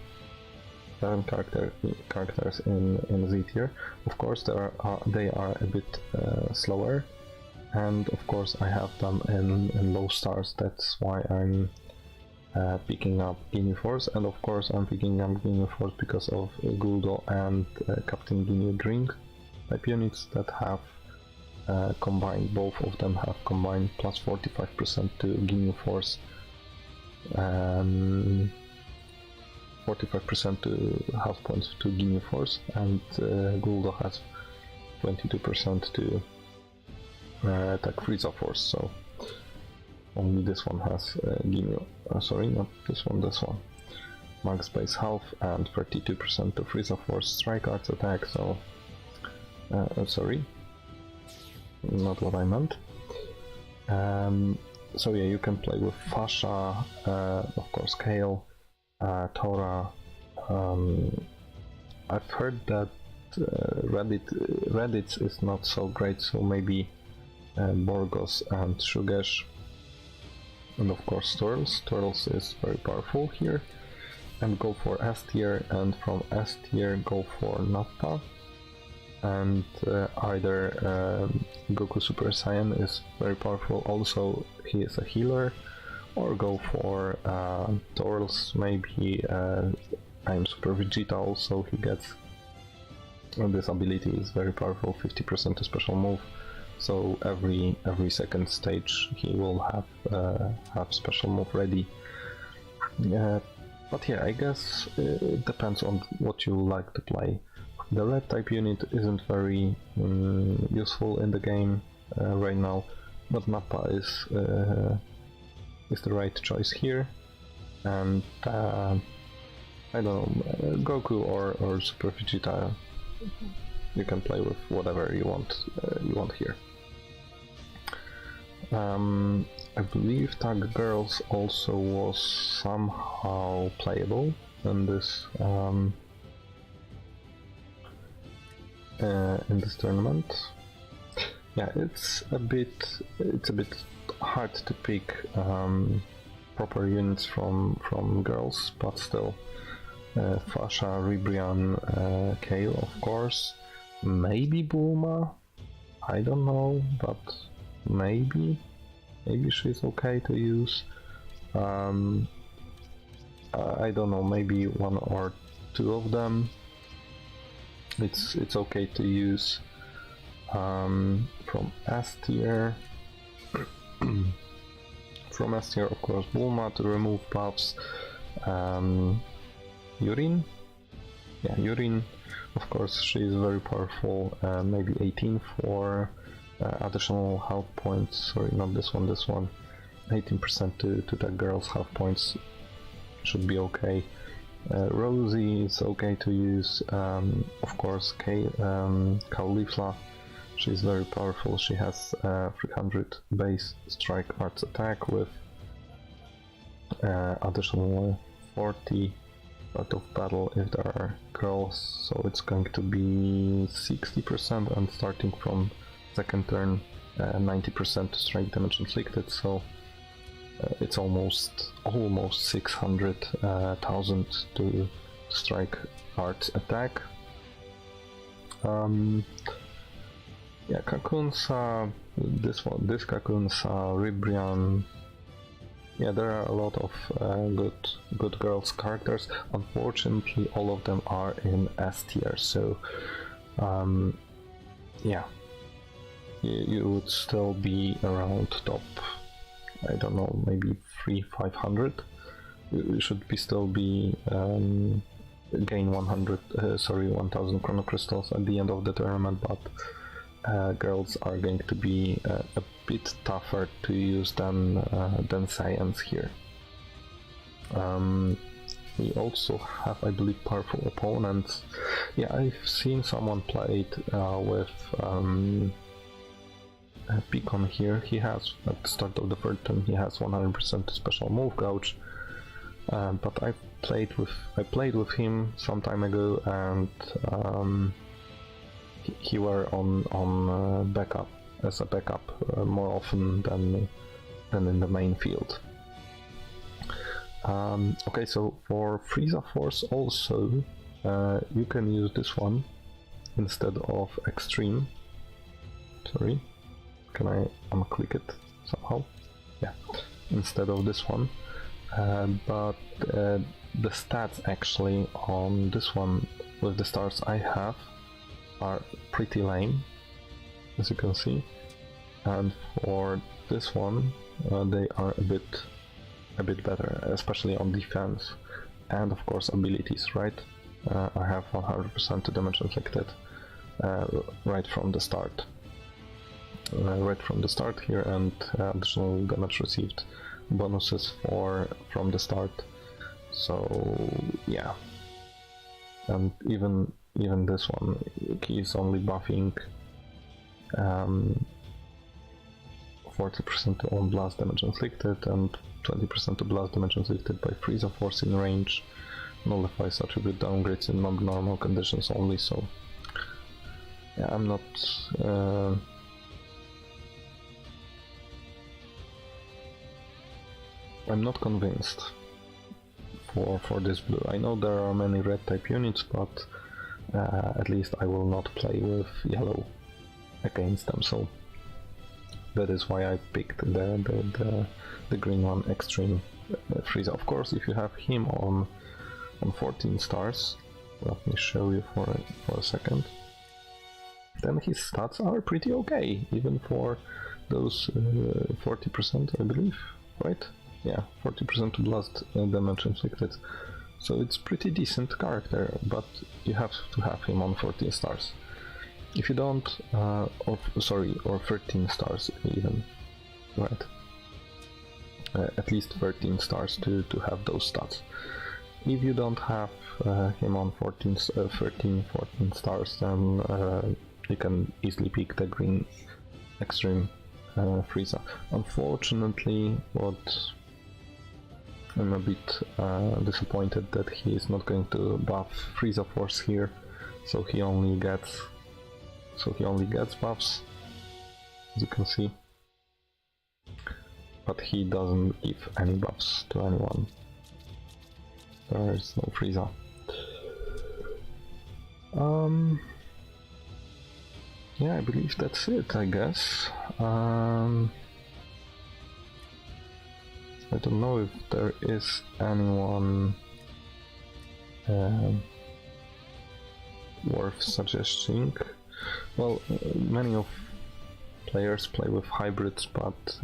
characters in Z tier. Of course, they are a bit slower, and of course I have them in low stars. That's why I'm picking up Ginyu Force, and of course I'm picking up Ginyu Force because of Guldo and Captain Ginyu Drink type units that have combined, both of them have combined plus 45% to Ginyu Force, 45% to health points to Ginyu Force, and Guldo has 22% to attack Frieza Force, so only this one has Ginyu, sorry, not this one, Max base health and 32% to Frieza Force Strike Arts attack, so sorry, not what I meant. So yeah, you can play with Fasha, of course Kale, Tora. I've heard that Reddit is not so great, so maybe Borgos and Shugesh, and of course Turles. Turles is very powerful here, and go for S tier, and from S tier go for Nappa, and either Goku Super Saiyan is very powerful, also he is a healer, or go for Turles, maybe I'm Super Vegeta also, he gets, and this ability is very powerful, 50% to special move, so every second stage he will have special move ready. But yeah, I guess it depends on what you like to play. The red type unit isn't very useful in the game right now, but Nappa is the right choice here, and I don't know, Goku or Super Vegeta, you can play with whatever you want here. I believe Tag Girls also was somehow playable in this tournament. Yeah, it's a bit hard to pick proper units from girls, but still, Fasha, Ribrian, Kale, of course, maybe Bulma, I don't know, but maybe she's okay to use. I don't know, maybe 1 or 2 of them. It's okay to use. From S tier, from S tier, of course, Bulma to remove buffs. Yurin, yeah, Yurin Of course, she is very powerful, maybe 18 for additional health points. Sorry, not this one, this one. 18% to that girl's health points should be okay. Rosie is okay to use. Of course, Caulifla, she's very powerful. She has 300 base strike arts attack with additional 40 out of battle if there are girls, so it's going to be 60%, and starting from second turn 90% strike damage inflicted, so it's almost 600,000 to strike arts attack. Yeah, Kakunsa, this Kakunsa, Ribrian. Yeah, there are a lot of good girls characters. Unfortunately, all of them are in S tier, so yeah, you would still be around top, I don't know, maybe 500. You should still be gain 1000 chrono crystals at the end of the tournament, but girls are going to be a bit tougher to use than saiyans here. We also have, I believe, powerful opponents. Yeah, I've seen someone play it with Picon here. He has, at the start of the third turn, he has 100% special move gouge. But I played with him some time ago, and he were on backup, as a backup more often than in the main field. Okay, so for Frieza Force also you can use this one instead of Extreme. Sorry, can I unclick it somehow? Yeah, instead of this one. But the stats actually on this one with the stars I have are pretty lame, as you can see, and for this one they are a bit better, especially on defense and of course abilities, right? I have 100% damage inflicted right from the start. Here, and additional damage received bonuses from the start. So yeah, and even this one, he is only buffing 40% to all blast damage inflicted and 20% to blast damage inflicted by Frieza Force in range. Nullifies attribute downgrades in normal conditions only. So yeah, I'm not convinced for this blue. I know there are many red type units, but at least I will not play with yellow against them. So that is why I picked the green one, Extreme Frieza. Of course, if you have him on 14 stars, let me show you for a second, then his stats are pretty okay, even for those 40%, I believe, right? Yeah, 40% to blast damage inflicted. So it's pretty decent character, but you have to have him on 14 stars. If you don't, or 13 stars even, right? At least 13 stars to have those stats. If you don't have him on 14 stars, then you can easily pick the green Extreme Frieza. Unfortunately, I'm a bit disappointed that he is not going to buff Frieza Force here, so he only gets buffs, as you can see, but he doesn't give any buffs to anyone. There is no Frieza. Yeah, I believe that's it, I guess. I don't know if there is anyone worth suggesting. Well, many of players play with hybrids, but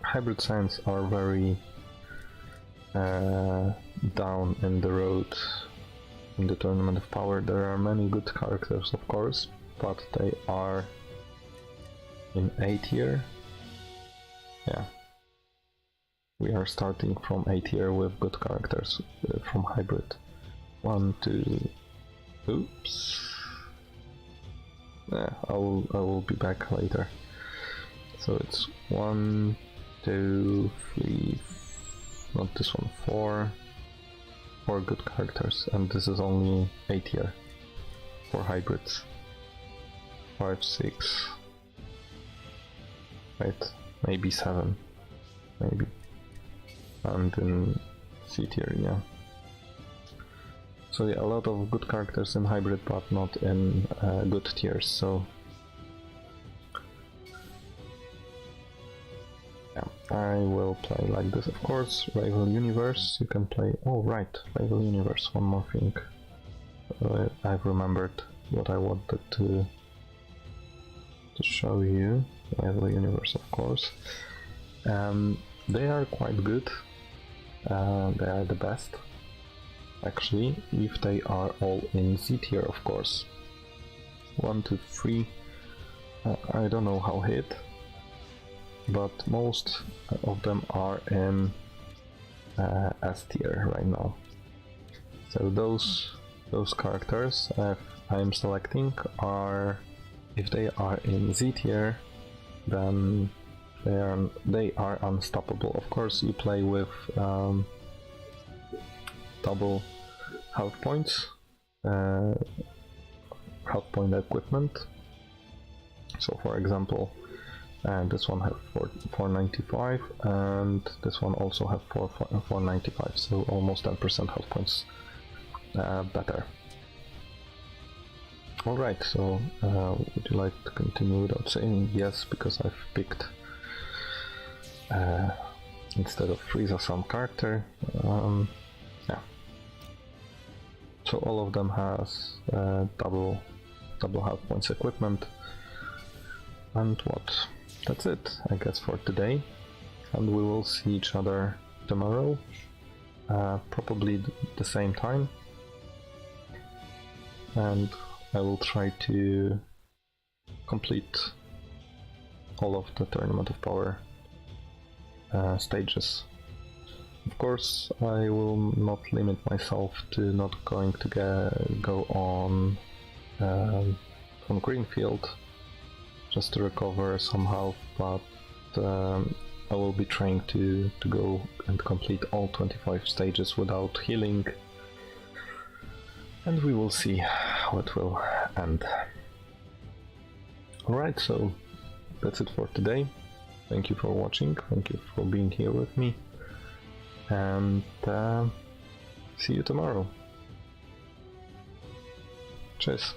hybrid saiyans are very down in the road in the Tournament of Power. There are many good characters, of course, but they are in A tier. Yeah. We are starting from A tier with good characters from Hybrid. 1, 2... Oops. Yeah, I will be back later. So it's 1, 2, 3... Not this one, 4 good characters, and this is only A tier for hybrids. 5, 6... Right, maybe 7, maybe. And in C tier, yeah. So yeah, a lot of good characters in hybrid, but not in good tiers, so... Yeah, I will play like this, of course. Rival Universe, you can play... Oh right, Rival Universe, one more thing. I've remembered what I wanted to show you. Rival Universe, of course. They are quite good. They are the best, actually, if they are all in Z tier, of course. 1, 2, 3. I don't know how hit, but most of them are in S tier right now. So those characters I am selecting are, if they are in Z tier, then they are unstoppable. Of course, you play with double health points, health point equipment. So, for example, this one has 495, and this one also has 495. So almost 10% health points better. Alright, so would you like to continue without saying yes, because I've picked instead of Frieza some character. Yeah. So all of them has double health points equipment. And what? That's it, I guess, for today. And we will see each other tomorrow, probably the same time. And I will try to complete all of the Tournament of Power stages. Of course, I will not limit myself to not going to go on Greenfield just to recover some health, but I will be trying to go and complete all 25 stages without healing, and we will see how it will end. Alright, so that's it for today. Thank you for watching, thank you for being here with me, and see you tomorrow. Cheers.